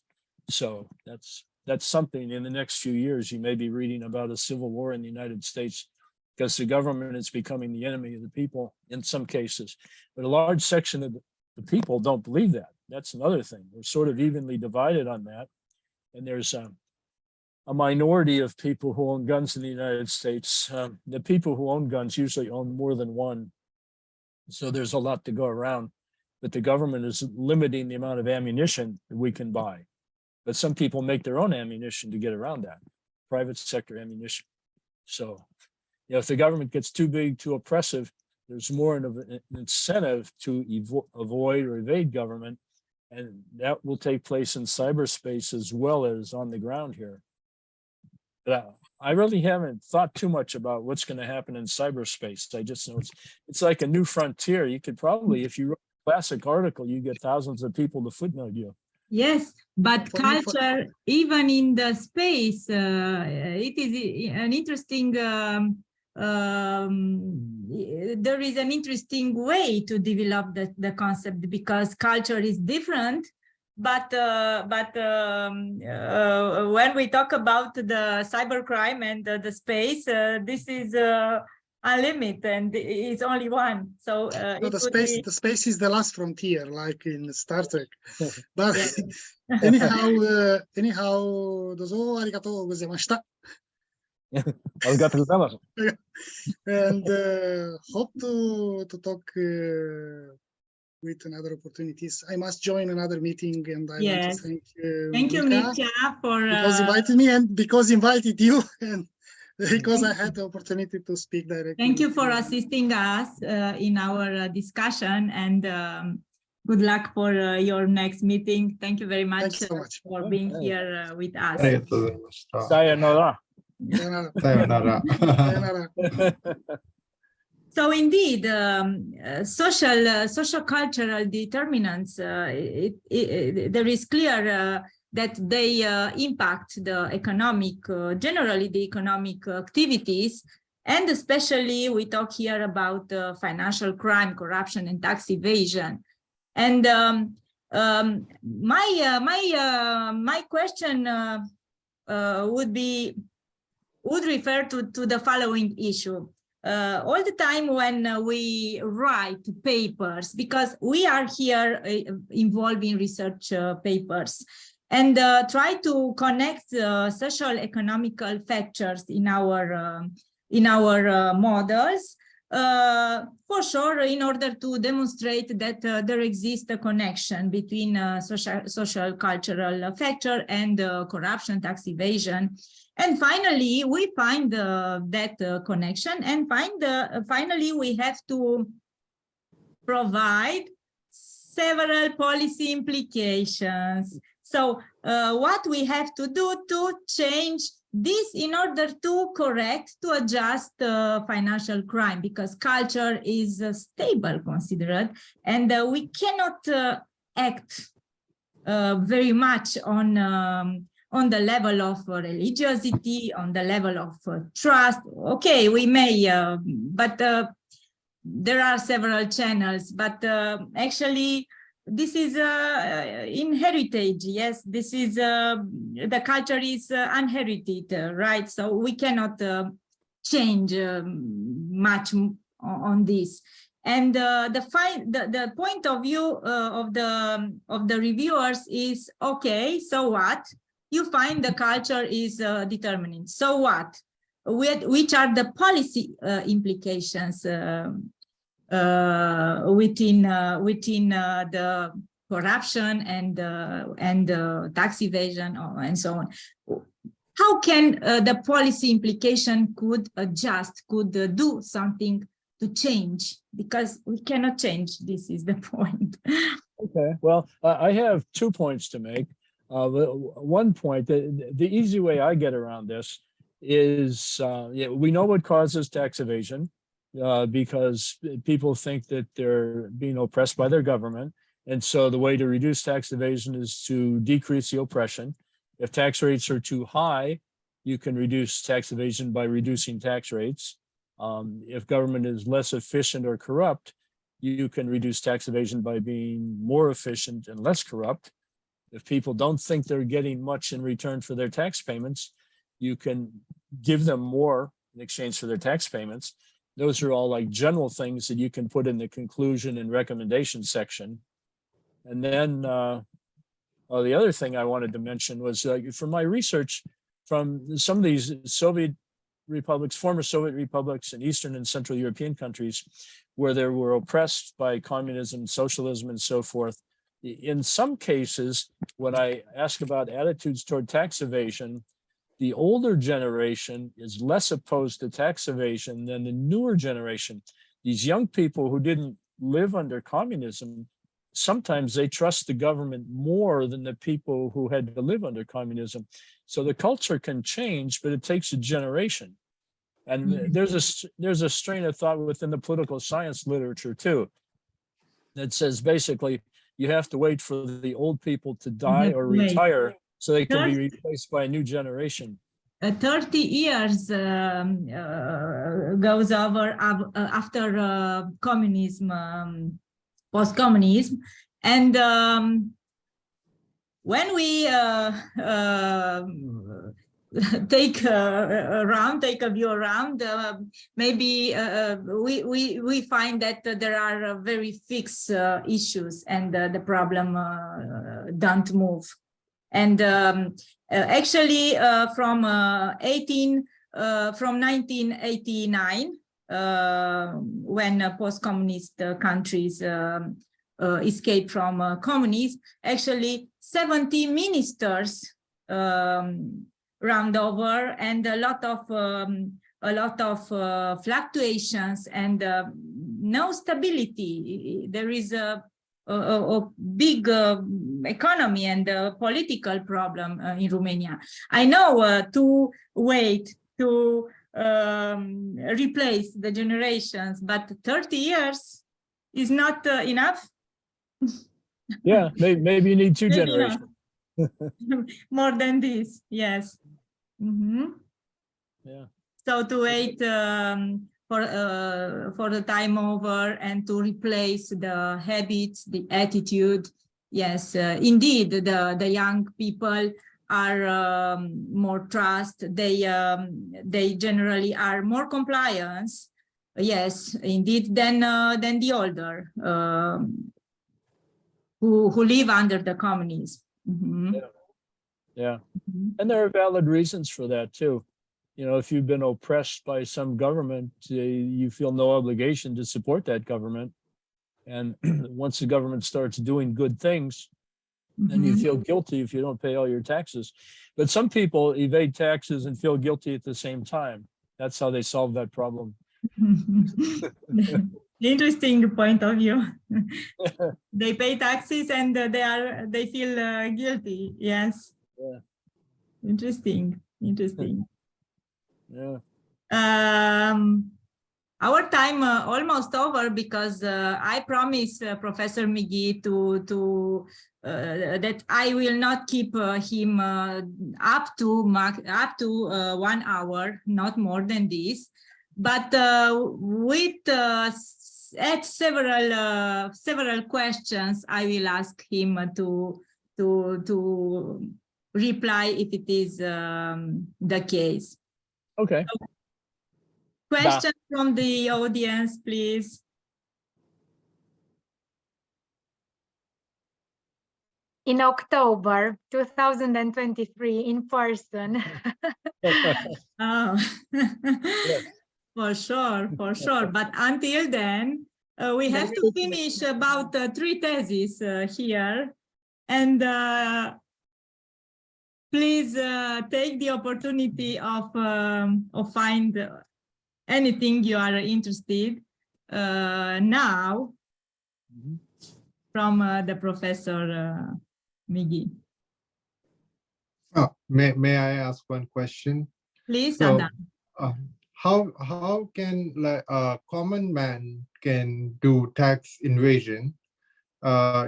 So that's something in the next few years you may be reading about a civil war in the United States because the government is becoming the enemy of the people in some cases. But a large section of the people don't believe that. That's another thing. We're sort of evenly divided on that. And there's a minority of people who own guns in the United States. The people who own guns usually own more than one. So there's a lot to go around. But the government is limiting the amount of ammunition that we can buy. But some people make their own ammunition to get around that, private sector ammunition. So, you know, if the government gets too big, too oppressive, there's more of an incentive to avoid or evade government. And that will take place in cyberspace as well as on the ground here. But I really haven't thought too much about what's going to happen in cyberspace. I just know it's like a new frontier. You could probably, if you wrote a classic article, you get thousands of people to footnote you. Yes, but For me, culture, even in the space, it is an interesting, there is an interesting way to develop the concept, because culture is different. But when we talk about the cybercrime and the space, this is unlimited, and it's only one. So no, the space is the last frontier, like in Star Trek. But Yeah. anyhow, dozo arigatou gozaimashita. And hope to talk with another opportunities. I must join another meeting, and I want to thank you, Mitya, for because invited me, and because invited you, and because I had the opportunity to speak directly. Thank you for assisting us in our discussion, and good luck for your next meeting. Thank you very much, Thank you so much for being here with us. ありがとうございました。さよなら。さよなら。 So indeed, social cultural determinants, there is clear that they impact the economic, generally the economic activities, and especially we talk here about financial crime, corruption, and tax evasion. And my question would refer to the following issue. All the time when we write papers, because we are here involved in research papers, and try to connect social economical factors in our models, for sure, in order to demonstrate that there exists a connection between social cultural factor and corruption, tax evasion. And finally, we find that connection, and finally, we have to provide several policy implications. So what we have to do to change this in order to correct, to adjust financial crime, because culture is stable considered, and we cannot act very much on the level of religiosity, on the level of trust. Okay, we may, but there are several channels, but actually this is inherited. Yes, this is, the culture is inherited, right? So we cannot change much on this. And the point of view of the reviewers is, okay, so what? You find the culture is determining. So what? Which are the policy implications within the corruption and tax evasion and so on? How can the policy implication could adjust, could do something to change? Because we cannot change. This is the point. Okay. Well, I have 2 points to make. One point, the easy way I get around this is, we know what causes tax evasion, because people think that they're being oppressed by their government. And so the way to reduce tax evasion is to decrease the oppression. If tax rates are too high, you can reduce tax evasion by reducing tax rates. If government is less efficient or corrupt, you can reduce tax evasion by being more efficient and less corrupt. If people don't think they're getting much in return for their tax payments, you can give them more in exchange for their tax payments. Those are all like general things that you can put in the conclusion and recommendation section. And then the other thing I wanted to mention was from my research from some of these Soviet republics, former Soviet republics in Eastern and Central European countries, where they were oppressed by communism, socialism, and so forth. In some cases, when I ask about attitudes toward tax evasion, the older generation is less opposed to tax evasion than the newer generation. These young people who didn't live under communism sometimes they trust the government more than the people who had to live under communism. So the culture can change, but it takes a generation. And there's a strain of thought within the political science literature too, that says basically you have to wait for the old people to die or retire so they can be replaced by a new generation. 30 years goes over after communism, post-communism, and when we take a view around, maybe we find that there are very fixed issues, and the problem don't move. And actually, from 1989, when post-communist countries escaped from communism, actually 70 ministers round over, and a lot of fluctuations and no stability. There is a big economy and political problem in Romania. I know to wait to replace the generations, but 30 years is not enough. Yeah, maybe you need two generations. More than this, yes. Yeah. So to wait for the time over and to replace the habits, the attitude. Yes, indeed, the young people are more trust. They generally are more compliance. Yes, indeed, than the older who live under the communism. Yeah. And there are valid reasons for that too. You know, if you've been oppressed by some government, you feel no obligation to support that government. And once the government starts doing good things, then you feel guilty if you don't pay all your taxes. But some people evade taxes and feel guilty at the same time. That's how they solve that problem. Interesting point of view. They pay taxes and they feel guilty. Yes. Yeah. Interesting. Yeah. Our time almost over, because I promised Professor McGee to that I will not keep him up to 1 hour, not more than this. But with at several questions, I will ask him to reply if it is the case. Okay. Question from the audience, please. In October 2023, in person. Oh. For sure. But until then, we have to finish about 3 theses here. And please take the opportunity of find anything you are interested now from the Professor McGee. May I ask one question? Please, So, Adam. how can a common man can do tax evasion?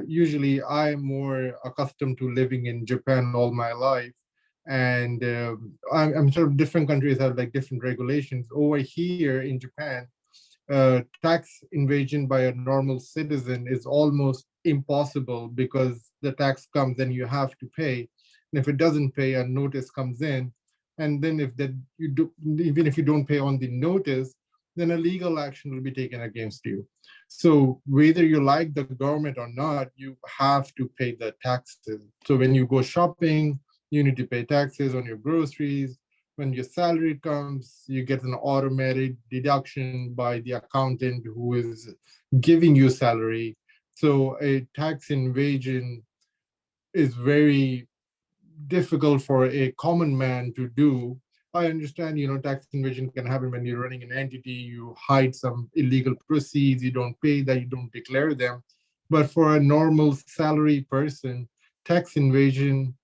Usually, I'm more accustomed to living in Japan all my life, and I'm sure different countries have like different regulations. Over here in Japan, tax evasion by a normal citizen is almost impossible, because the tax comes and you have to pay, and if it doesn't pay, a notice comes in, and then even if you don't pay on the notice, then a legal action will be taken against you. So whether you like the government or not, you have to pay the taxes. So when you go shopping, you need to pay taxes on your groceries. When your salary comes, you get an automatic deduction by the accountant who is giving you salary. So a tax evasion is very difficult for a common man to do. I understand, tax evasion can happen when you're running an entity, you hide some illegal proceeds, you don't pay that, you don't declare them. But for a normal salary person, tax invasion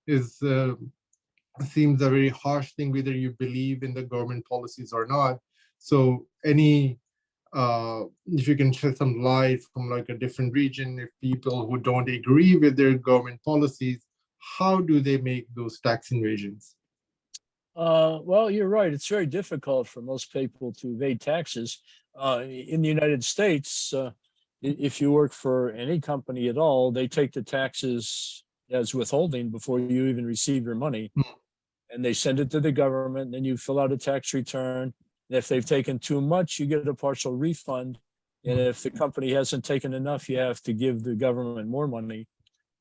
is seems a very harsh thing, whether you believe in the government policies or not. So if you can shed some light from like a different region, if people who don't agree with their government policies, how do they make those tax invasions? Well, you're right. It's very difficult for most people to evade taxes. In the United States, if you work for any company at all, they take the taxes as withholding before you even receive your money. And they send it to the government. Then you fill out a tax return. And if they've taken too much, you get a partial refund. And if the company hasn't taken enough, you have to give the government more money.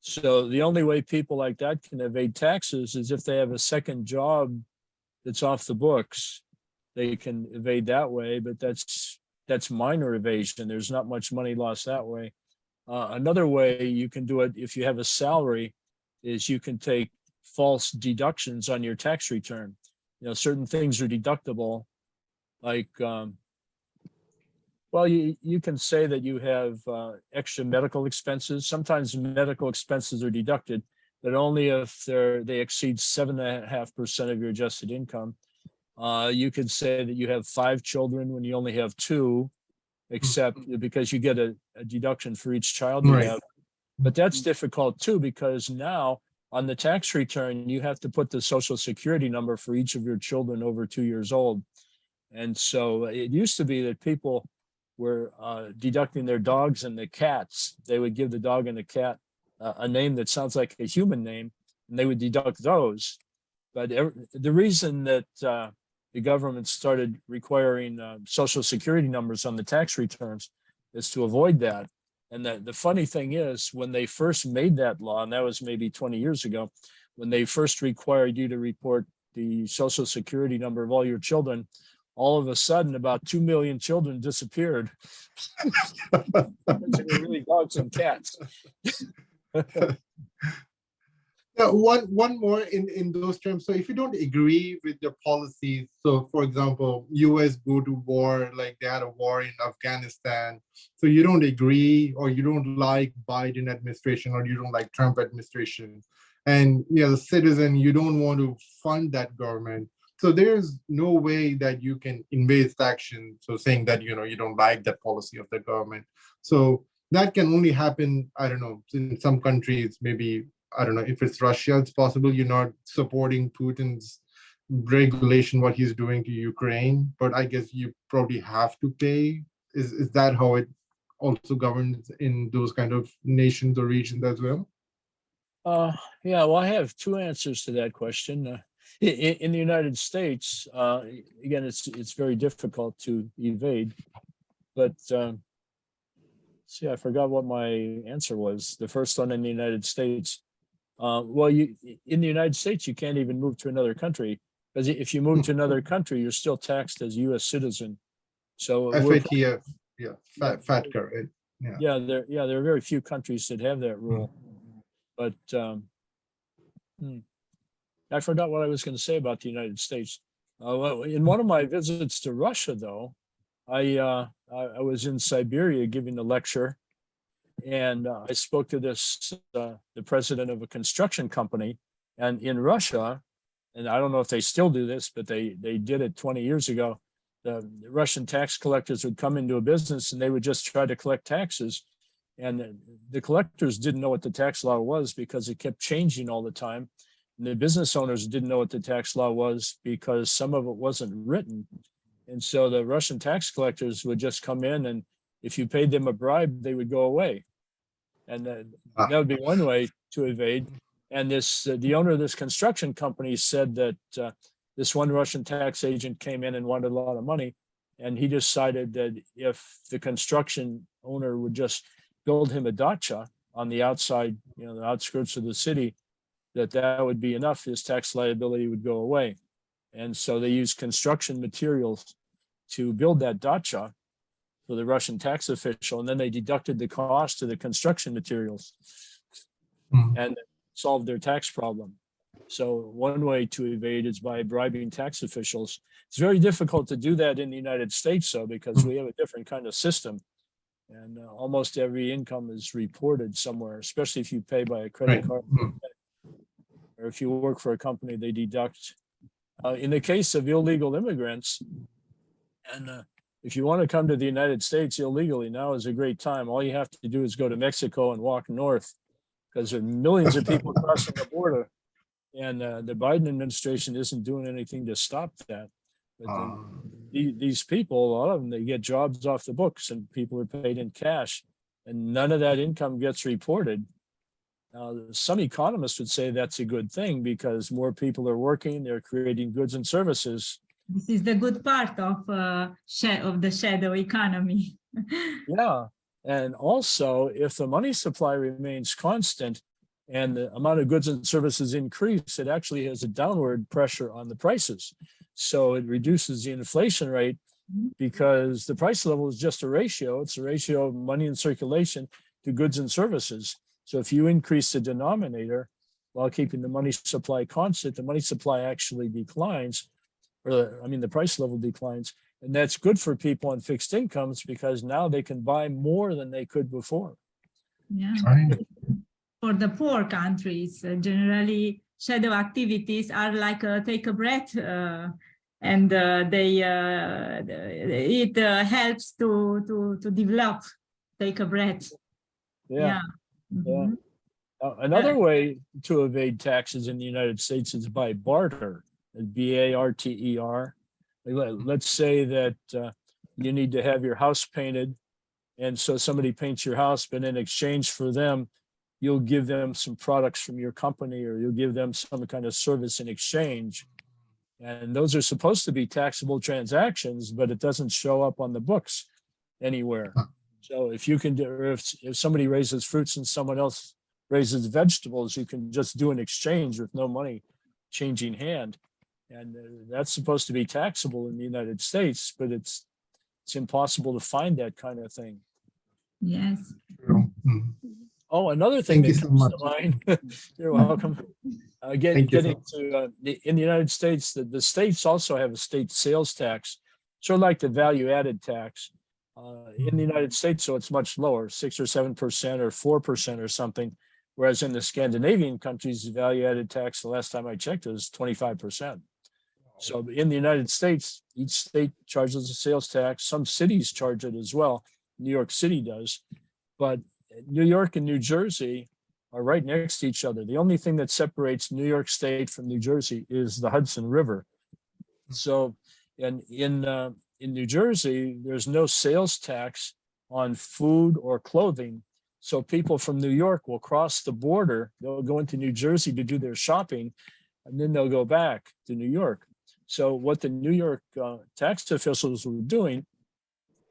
So the only way people like that can evade taxes is if they have a second job that's off the books. They can evade that way, but that's minor evasion. There's not much money lost that way. Another way you can do it if you have a salary is you can take false deductions on your tax return. You know, certain things are deductible, like, well, you can say that you have extra medical expenses. Sometimes medical expenses are deducted, but only if they exceed 7.5% of your adjusted income. You could say that you have 5 children when you only have 2, except because you get a deduction for each child you have. But that's difficult too, because now on the tax return, you have to put the Social Security number for each of your children over 2 years old. And so it used to be that people were deducting their dogs and the cats. They would give the dog and the cat a name that sounds like a human name, and they would deduct those. But the reason that the government started requiring Social Security numbers on the tax returns is to avoid that. And the funny thing is, when they first made that law, and that was maybe 20 years ago, when they first required you to report the Social Security number of all your children, all of a sudden about 2 million children disappeared. They were really dogs and cats. Yeah, one more in those terms. So if you don't agree with the policies, so for example, US go to war, like they had a war in Afghanistan. So you don't agree, or you don't like Biden administration, or you don't like Trump administration. And the citizen, you don't want to fund that government. So there's no way that you can invade action. So saying that, you don't like that policy of the government. So that can only happen, I don't know, in some countries, maybe, I don't know, if it's Russia, it's possible you're not supporting Putin's regulation, what he's doing to Ukraine, but I guess you probably have to pay. Is that how it also governs in those kind of nations or regions as well? Yeah, well, I have 2 answers to that question. In the United States, again, it's very difficult to evade, but see, I forgot what my answer was. The first one in the United States. Well, in the United States, you can't even move to another country, because if you move to another country, you're still taxed as a U.S. citizen. So FATF, FATCA, right? Yeah, there are very few countries that have that rule. But I forgot what I was going to say about the United States. In one of my visits to Russia, though, I was in Siberia giving a lecture, and I spoke to the president of a construction company, and in Russia, and I don't know if they still do this, but they did it 20 years ago. The Russian tax collectors would come into a business and they would just try to collect taxes, and the collectors didn't know what the tax law was because it kept changing all the time. And the business owners didn't know what the tax law was because some of it wasn't written. And so the Russian tax collectors would just come in, and if you paid them a bribe, they would go away. And that would be one way to evade. And the owner of this construction company said that this one Russian tax agent came in and wanted a lot of money. And he decided that if the construction owner would just build him a dacha on the outside, the outskirts of the city, that would be enough. His tax liability would go away. And so they used construction materials to build that dacha for the Russian tax official, and then they deducted the cost of the construction materials and solved their tax problem. So one way to evade is by bribing tax officials. It's very difficult to do that in the United States, though, because we have a different kind of system. And almost every income is reported somewhere, especially if you pay by a credit card, or if you work for a company, they deduct. In the case of illegal immigrants, and if you want to come to the United States illegally, now is a great time. All you have to do is go to Mexico and walk north, because there are millions of people crossing the border, and the Biden administration isn't doing anything to stop that. But these people, a lot of them, they get jobs off the books, and people are paid in cash, and none of that income gets reported. Some economists would say that's a good thing, because more people are working, they're creating goods and services. This is the good part of the shadow economy. Yeah, and also if the money supply remains constant and the amount of goods and services increase, it actually has a downward pressure on the prices. So it reduces the inflation rate, because the price level is just a ratio. It's a ratio of money in circulation to goods and services. So if you increase the denominator while keeping the money supply constant, the money supply actually declines, or I mean, the price level declines. And that's good for people on fixed incomes, because now they can buy more than they could before. Yeah. Right. For the poor countries, generally shadow activities are like take a breath, and it helps to develop, take a breath. Yeah. Mhm. Another way to evade taxes in the United States is by barter, B-A-R-T-E-R. Let's say that you need to have your house painted, and so somebody paints your house, but in exchange for them, you'll give them some products from your company, or you'll give them some kind of service in exchange. And those are supposed to be taxable transactions, but it doesn't show up on the books anywhere. So if you can do, or if somebody raises fruits and someone else raises vegetables, you can just do an exchange with no money changing hand. And that's supposed to be taxable in the United States, but it's impossible to find that kind of thing. Yes. Oh, another thing Thank that you so comes much. to mind. You're welcome. Thank you so Getting to in the United States, the states also have a state sales tax, sort of like the value-added tax in the United States. So it's much lower, 6 or 7% or 4% or something. Whereas in the Scandinavian countries, the value-added tax, the last time I checked, was 25%. So in the United States, each state charges a sales tax. Some cities charge it as well. New York City does, but New York and New Jersey are right next to each other. The only thing that separates New York State from New Jersey is the Hudson River. So in New Jersey, there's no sales tax on food or clothing. So people from New York will cross the border. They'll go into New Jersey to do their shopping, and then they'll go back to New York. So what the New York tax officials were doing,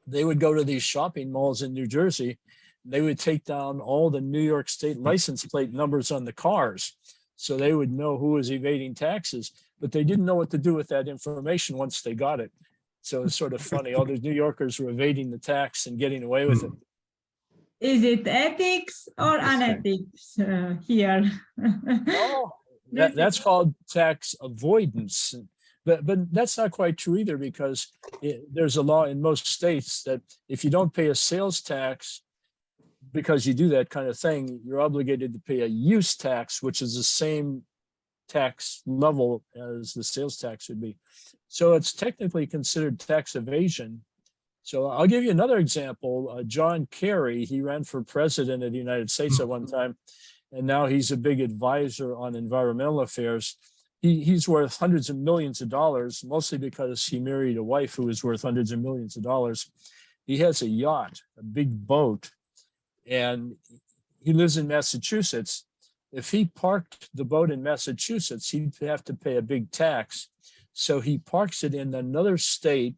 they would go to these shopping malls in New Jersey. They would take down all the New York State license plate numbers on the cars, so they would know who was evading taxes, but they didn't know what to do with that information once they got it. So it's sort of funny. All the New Yorkers were evading the tax and getting away with it. Is it ethics or unethics here? Oh, that's called tax avoidance. But that's not quite true either, because there's a law in most states that if you don't pay a sales tax because you do that kind of thing, you're obligated to pay a use tax, which is the same tax level as the sales tax would be. So it's technically considered tax evasion. So I'll give you another example. John Kerry, he ran for president of the United States at one time, and now he's a big advisor on environmental affairs. He's worth hundreds of millions of dollars, mostly because he married a wife who is worth hundreds of millions of dollars. He has a yacht, a big boat, and he lives in Massachusetts. If he parked the boat in Massachusetts, he'd have to pay a big tax. So he parks it in another state,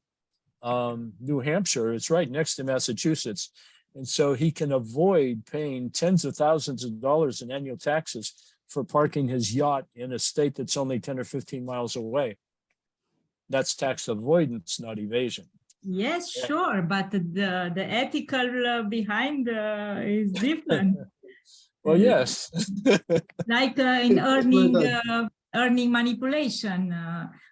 New Hampshire. It's right next to Massachusetts. And so he can avoid paying tens of thousands of dollars in annual taxes for parking his yacht in a state that's only 10 or 15 miles away. That's tax avoidance, not evasion. Yes, sure, but the ethical behind is different. Well, yes. Like in earning manipulation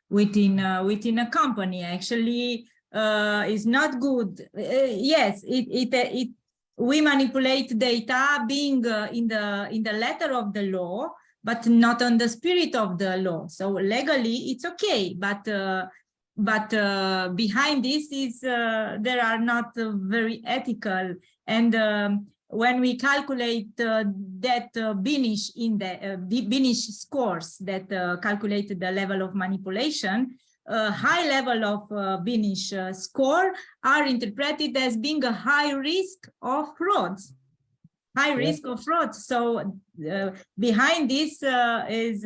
within a company. Actually, is not good. Yes, we manipulate data being in the letter of the law, but not on the spirit of the law. So legally, it's okay, but behind this is there are not very ethical. And when we calculate that Binish Binish scores that calculate the level of manipulation, high level of Binish score are interpreted as being a high risk of frauds. High risk of fraud. So behind this is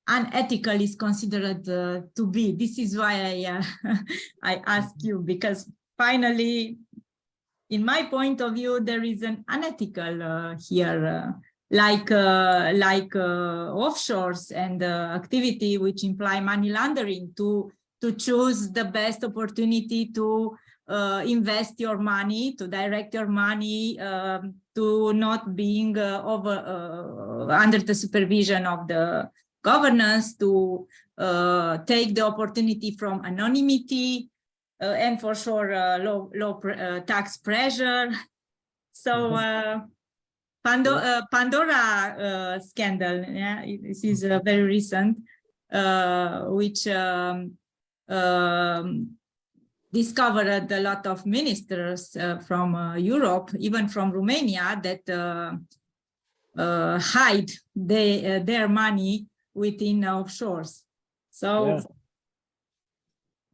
unethical is considered to be. This is why I ask you, because finally, in my point of view, there is an unethical here, like offshores and activity which imply money laundering to choose the best opportunity to invest your money, to direct your money, to not being under the supervision of the governance, to take the opportunity from anonymity, and for sure low tax pressure. So Pandora scandal, yeah, this is very recent, which discovered a lot of ministers from Europe, even from Romania, that hide their money within offshores. So,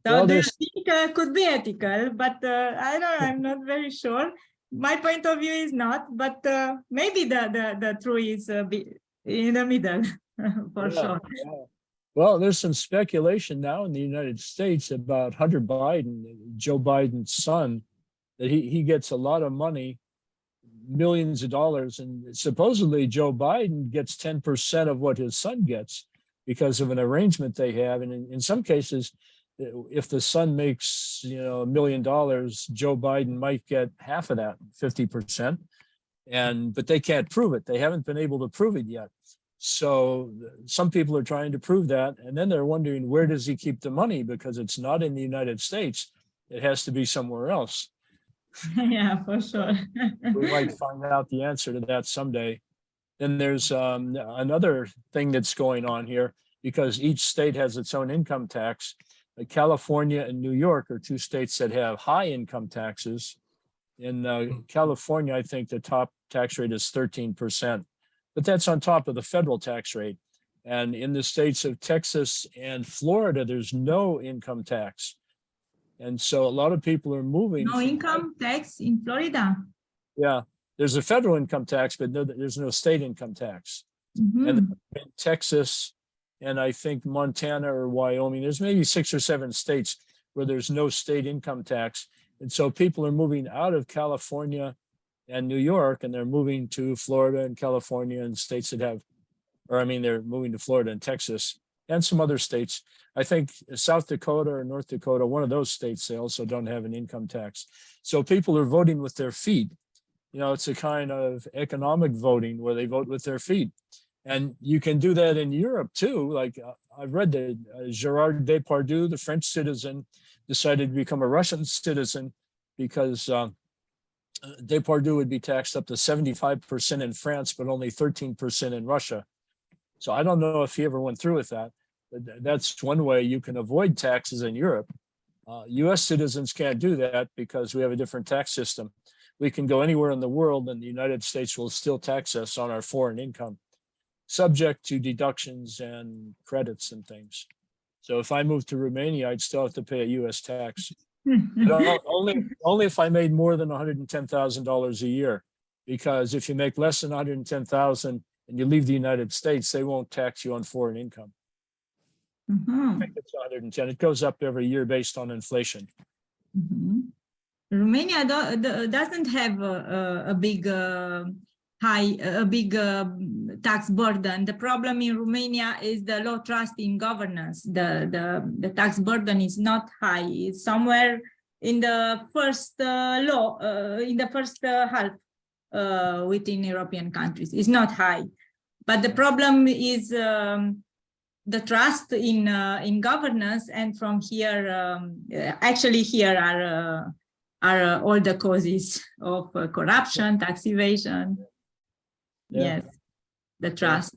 well, they think could be ethical, but I'm not very sure. My point of view is not, but maybe the truth is in the middle, for sure. Yeah. Well, there's some speculation now in the United States about Hunter Biden, Joe Biden's son, that he gets a lot of money, millions of dollars, and supposedly Joe Biden gets 10% of what his son gets because of an arrangement they have. And in some cases, if the son makes, $1 million, Joe Biden might get half of that, 50%. But they can't prove it. They haven't been able to prove it yet. So some people are trying to prove that. And then they're wondering, where does he keep the money? Because it's not in the United States. It has to be somewhere else. Yeah, for sure. We might find out the answer to that someday. Then there's another thing that's going on here, because each state has its own income tax. California and New York are two states that have high income taxes. In California, I think the top tax rate is 13%, but that's on top of the federal tax rate. And in the states of Texas and Florida, there's no income tax. And so a lot of people are moving. No income tax in Florida? Yeah, there's a federal income tax, but there's no state income tax. Mm-hmm. And in Texas, and I think Montana or Wyoming, there's maybe 6 or 7 states where there's no state income tax. And so people are moving out of California and New York, and they're moving to Florida and California and states that have, they're moving to Florida and Texas and some other states. I think South Dakota or North Dakota, one of those states, they also don't have an income tax. So people are voting with their feet. It's a kind of economic voting where they vote with their feet. And you can do that in Europe too. Like I've read that Gérard Depardieu, the French citizen, decided to become a Russian citizen because Depardieu would be taxed up to 75% in France, but only 13% in Russia. So I don't know if he ever went through with that. But that's one way you can avoid taxes in Europe. US citizens can't do that because we have a different tax system. We can go anywhere in the world and the United States will still tax us on our foreign income, subject to deductions and credits and things. So if I moved to Romania, I'd still have to pay a US tax. But only if I made more than $110,000 a year, because if you make less than $110,000 and you leave the United States, they won't tax you on foreign income. Mm-hmm. I think it's 110. It goes up every year based on inflation. Mm-hmm. Romania doesn't have a big tax burden. The problem in Romania is the low trust in governance. The tax burden is not high. It's somewhere in the first half within European countries. It's not high, but the problem is the trust in governance, and from here, actually here are all the causes of corruption, tax evasion. Yes, the trust.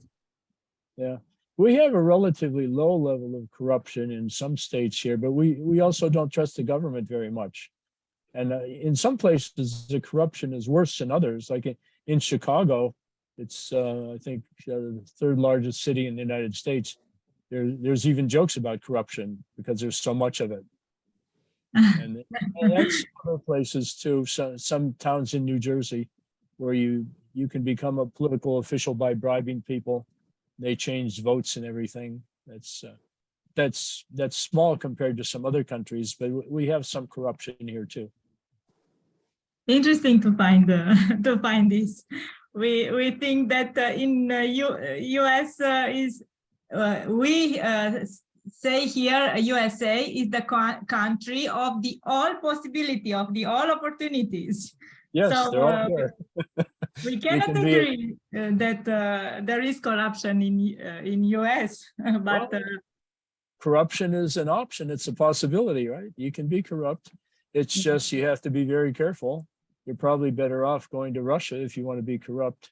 Yeah, we have a relatively low level of corruption in some states here, but we also don't trust the government very much. And in some places, the corruption is worse than others. Like in Chicago, it's I think the third largest city in the United States. There's even jokes about corruption because there's so much of it. And some other places too. So, some towns in New Jersey where you can become a political official by bribing people. They changed votes and everything. That's small compared to some other countries, but we have some corruption here too. Interesting to find this. We think that in U.S. is we say here USA is the country of the all possibility, of the all opportunities. Yes, so, they're all there. We cannot agree that there is corruption in US, but corruption is an option. It's a possibility, right? You can be corrupt. It's just you have to be very careful. You're probably better off going to Russia if you want to be corrupt.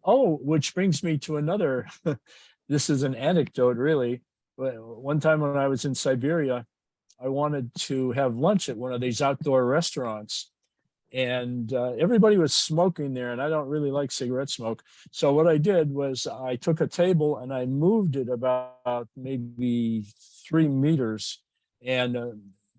Oh, which brings me to another. This is an anecdote, really. One time when I was in Siberia, I wanted to have lunch at one of these outdoor restaurants. And everybody was smoking there, and I don't really like cigarette smoke. So what I did was I took a table and I moved it about maybe 3 meters. And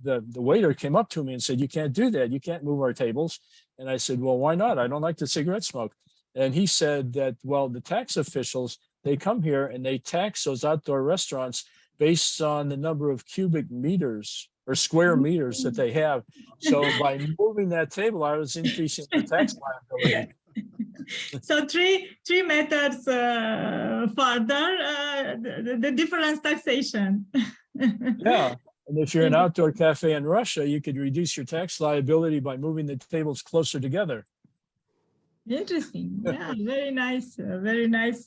the waiter came up to me and said, "You can't do that. You can't move our tables." And I said, "Well, why not? I don't like the cigarette smoke." And he said that, well, the tax officials, they come here and they tax those outdoor restaurants based on the number of cubic meters or square meters that they have. So by moving that table, I was increasing the tax liability. So 3 meters further, the difference taxation. Yeah, and if you're an outdoor cafe in Russia, you could reduce your tax liability by moving the tables closer together. Interesting. Yeah, very nice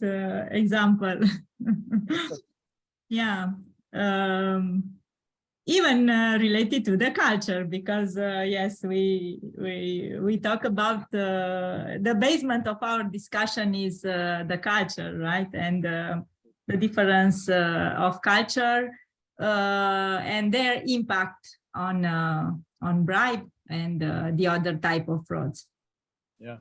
example. Yeah. Even related to the culture, because yes, we talk about the basement of our discussion is the culture, right? And the difference of culture and their impact on bribe and the other type of frauds. Yeah.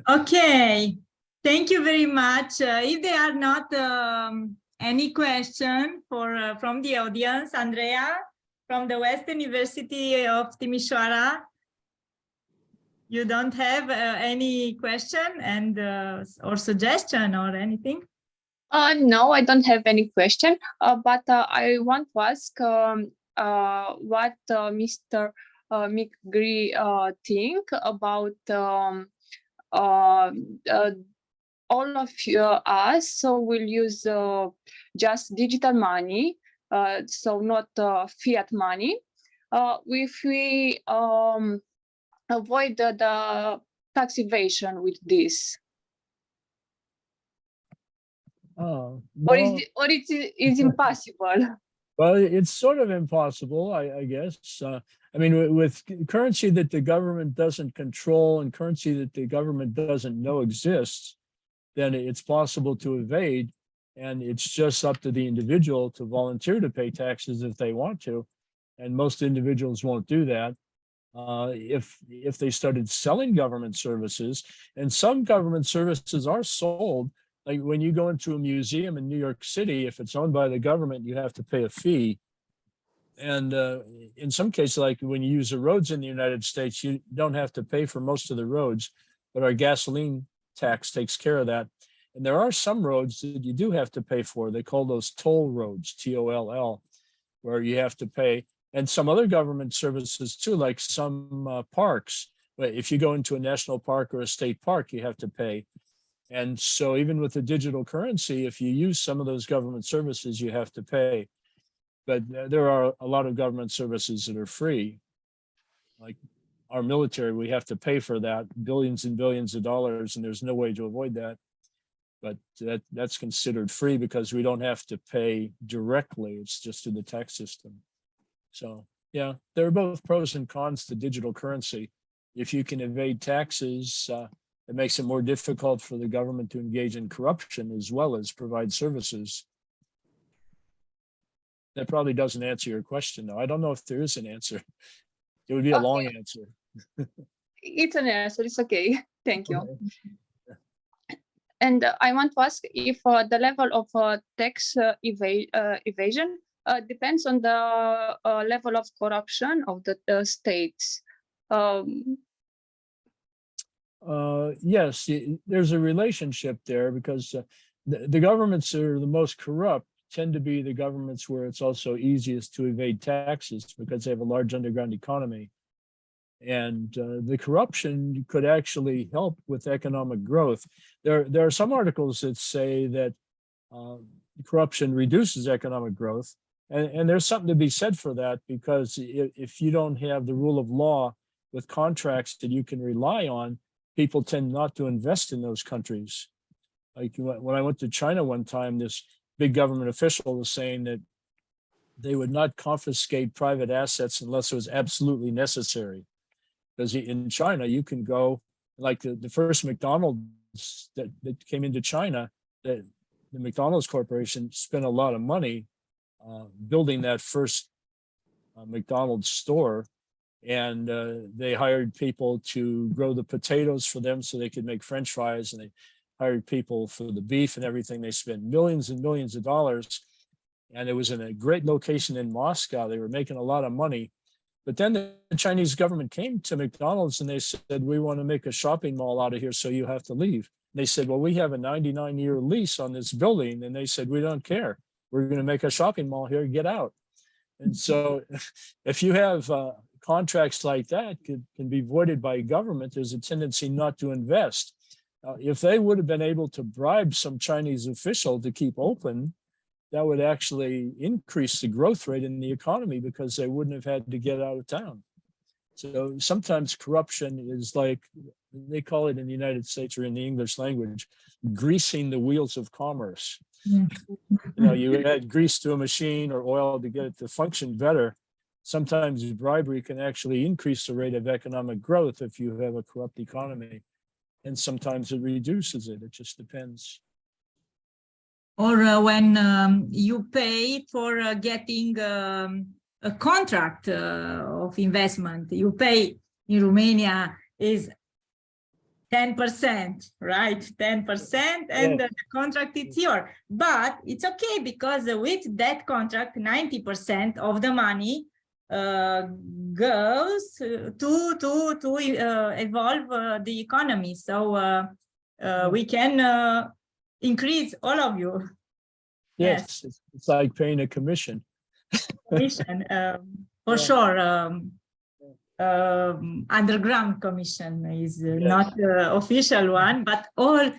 Okay, thank you very much. If there are not any question from the audience, Andrea, from the Western University of Timișoara, you don't have any question and or suggestion or anything? No, I don't have any question, but I want to ask what Mr. McGee think about all of us, so we'll use just digital money, so not fiat money. If we avoid the tax evasion with this, Oh, or well, it is impossible. well, it's sort of impossible, I guess. I mean, with currency that the government doesn't control and currency that the government doesn't know exists, then it's possible to evade. And it's just up to the individual to volunteer to pay taxes if they want to. And most individuals won't do that. If they started selling government services, and some government services are sold, like when you go into a museum in New York City, if it's owned by the government, you have to pay a fee. And in some cases, like when you use the roads in the United States, you don't have to pay for most of the roads, but our gasoline tax takes care of that. And there are some roads that you do have to pay for. They call those toll roads, T-O-L-L, where you have to pay. And some other government services too, like some parks. But if you go into a national park or a state park, you have to pay. And so even with the digital currency, if you use some of those government services, you have to pay. But there are a lot of government services that are free. Like our military, we have to pay for that, billions and billions of dollars, and there's no way to avoid that. but that's considered free because we don't have to pay directly. It's just through the tax system. So yeah, there are both pros and cons to digital currency. If you can evade taxes, it makes it more difficult for the government to engage in corruption as well as provide services. That probably doesn't answer your question, though. I don't know if there is an answer. It would be a long answer. It's an answer. It's okay. Thank you. Okay. And I want to ask if the level of tax evasion depends on the level of corruption of the states. Yes, there's a relationship there because the governments that are the most corrupt tend to be the governments where it's also easiest to evade taxes because they have a large underground economy. And the corruption could actually help with economic growth. There are some articles that say that corruption reduces economic growth. And there's something to be said for that, because if you don't have the rule of law with contracts that you can rely on, people tend not to invest in those countries. Like when I went to China one time, this big government official was saying that they would not confiscate private assets unless it was absolutely necessary. Because in China, you can go, like the first McDonald's that came into China, the McDonald's Corporation spent a lot of money building that first McDonald's store. And they hired people to grow the potatoes for them so they could make French fries, and they hired people for the beef and everything. They spent millions and millions of dollars, and it was in a great location in Moscow. They were making a lot of money. But then the Chinese government came to McDonald's and they said, we want to make a shopping mall out of here, so you have to leave. They said, well, we have a 99-year lease on this building. And they said, we don't care. We're going to make a shopping mall here, get out. And so if you have contracts like that can be voided by government, there's a tendency not to invest. If they would have been able to bribe some Chinese official to keep open, that would actually increase the growth rate in the economy because they wouldn't have had to get out of town. So sometimes corruption is like, they call it in the United States or in the English language, greasing the wheels of commerce. You know, you add grease to a machine or oil to get it to function better. Sometimes bribery can actually increase the rate of economic growth if you have a corrupt economy. And sometimes it reduces it. It just depends. Or when you pay for getting a contract of investment, you pay in Romania is 10%, right? 10%, and the contract is yours. But it's okay because with that contract, 90% of the money goes to evolve the economy. So we can increase all of you. Yes, it's like paying a commission. Commission, for sure. Underground commission is not the official one, but all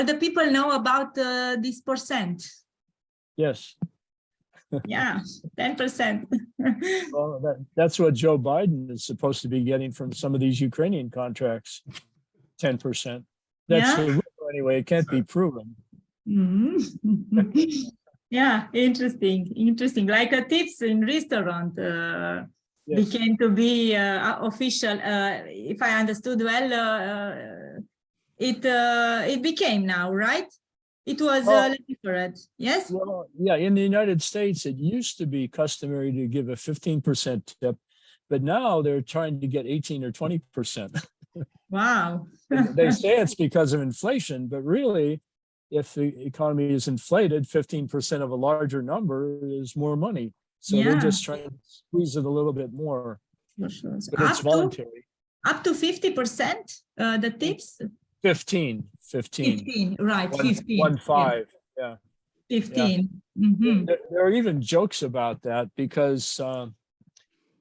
the people know about this percent. Yes. Yeah, 10%. Well, that's what Joe Biden is supposed to be getting from some of these Ukrainian contracts, 10%. That's the rule anyway. It can't be proven. Mm-hmm. Yeah, interesting. Like a tips in restaurant became to be official. If I understood well, it became now, right? It was different. Yes. Well, yeah. In the United States, it used to be customary to give a 15% tip, but now they're trying to get 18 or 20%. Wow. They say it's because of inflation, but really, if the economy is inflated, 15% of a larger number is more money. So they're just trying to squeeze it a little bit more. For sure. So but it's voluntary. Up to 50%, the tips? 15, right, 15. 15, yeah. 15. Yeah. Mm-hmm. There are even jokes about that because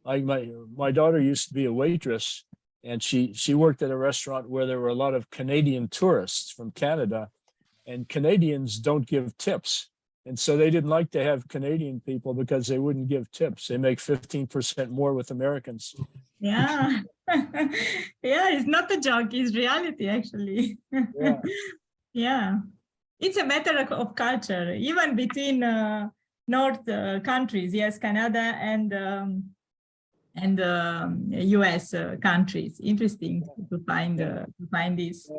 like my daughter used to be a waitress, and she worked at a restaurant where there were a lot of Canadian tourists from Canada, and Canadians don't give tips. And so they didn't like to have Canadian people because they wouldn't give tips. They make 15% more with Americans. Yeah. Yeah, it's not a joke, it's reality, actually. Yeah. Yeah. it's a matter of culture, even between North countries. Yes, Canada and U.S. Countries. Interesting to find this.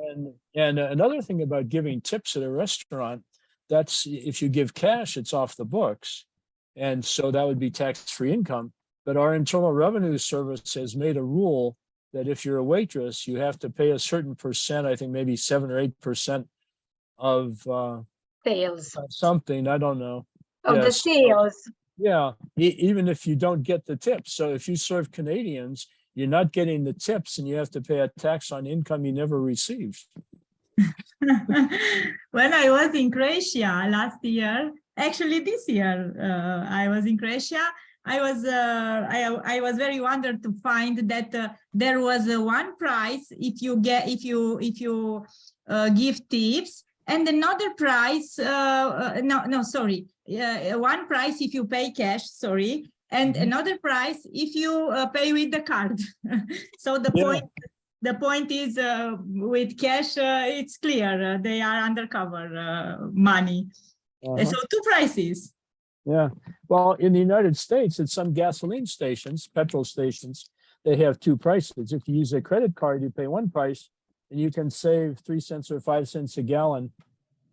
And another thing about giving tips at a restaurant, that's if you give cash, it's off the books, and so that would be tax-free income. But our Internal Revenue Service has made a rule that if you're a waitress, you have to pay a certain percent, I think maybe 7 or 8% of Sales. something, I don't know. Of the Yes. sales. Yeah, even if you don't get the tips. So if you serve Canadians, you're not getting the tips and you have to pay a tax on income you never received. When I was in Croatia last year, actually this year, I was in Croatia. I was very wondered to find that there was one price if you give tips, and another price. One price if you pay cash. Sorry, and another price if you pay with the card. So the point is with cash, it's clear they are undercover money. So two prices. Yeah, well, in the United States, at some gasoline stations, petrol stations, they have two prices. If you use a credit card, you pay one price, and you can save 3 cents or 5 cents a gallon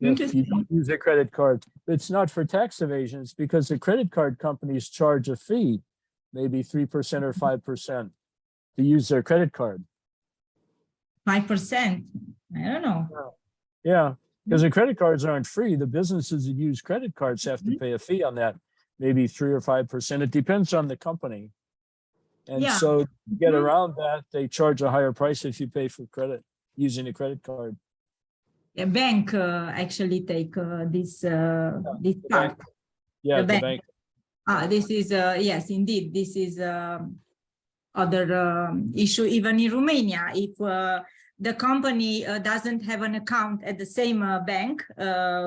if you don't use a credit card. It's not for tax evasion. It's because the credit card companies charge a fee, maybe 3% or 5%, to use their credit card. 5%? I don't know. Yeah. Because the credit cards aren't free. The businesses that use credit cards have to pay a fee on that, maybe 3 or 5%. It depends on the company. And so to get around that, they charge a higher price if you pay for credit using a credit card. A bank actually take this part. Yeah, the bank. This is yes, indeed. This is other issue even in Romania. If the company doesn't have an account at the same bank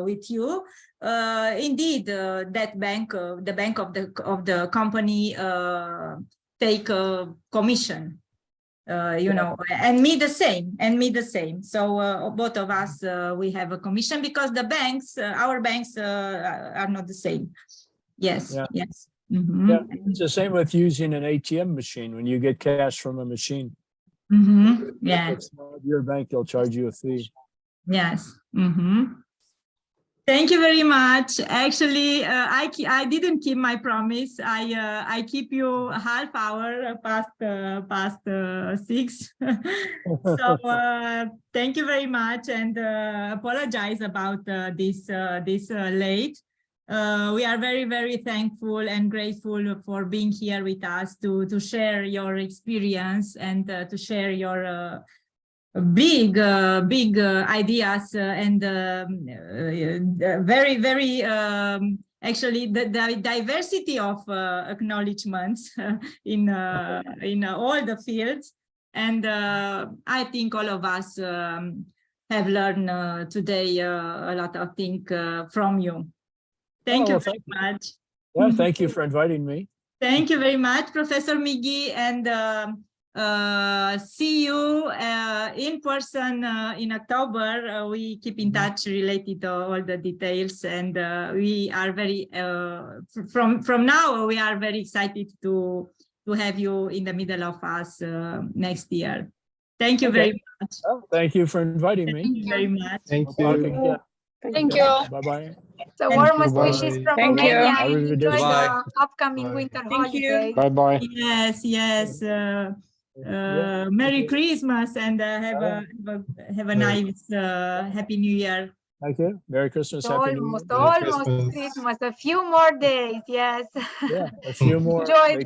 with you, indeed, that bank, the bank of the company, take a commission. You know, and me the same. So both of us, we have a commission because the banks, our banks, are not the same. Yes, yes. Yeah, it's the same with using an ATM machine. When you get cash from a machine, yeah, if it's not your bank, they'll charge you a fee. Yes. Thank you very much. Actually, I didn't keep my promise. I keep you a half hour past 6. So thank you very much, and apologize about this late. We are very, very thankful and grateful for being here with us to share your experience and to share your big ideas and very, very actually the diversity of acknowledgements in all the fields. And I think all of us have learned today a lot of things from you. Thank you very much. Yeah, thank you for inviting me. Thank you very much, Professor McGee, and see you in person in October. We keep in touch related to all the details, and we are very from now we are very excited to have you in the middle of us next year. Thank you very much. Well, thank you for inviting me. Thank you very much. Thank you. Thank you. Bye-bye. So warmest Bye. wishes from Thank you. Romania. And enjoy Bye. the upcoming Bye. winter Thank you. holidays. Bye-bye. Yes, yes. Merry Christmas, and have a nice Happy New Year. Thank you. Merry Christmas. Happy New Year. Almost Christmas. A few more days. Yes. Yeah, a few more. Enjoy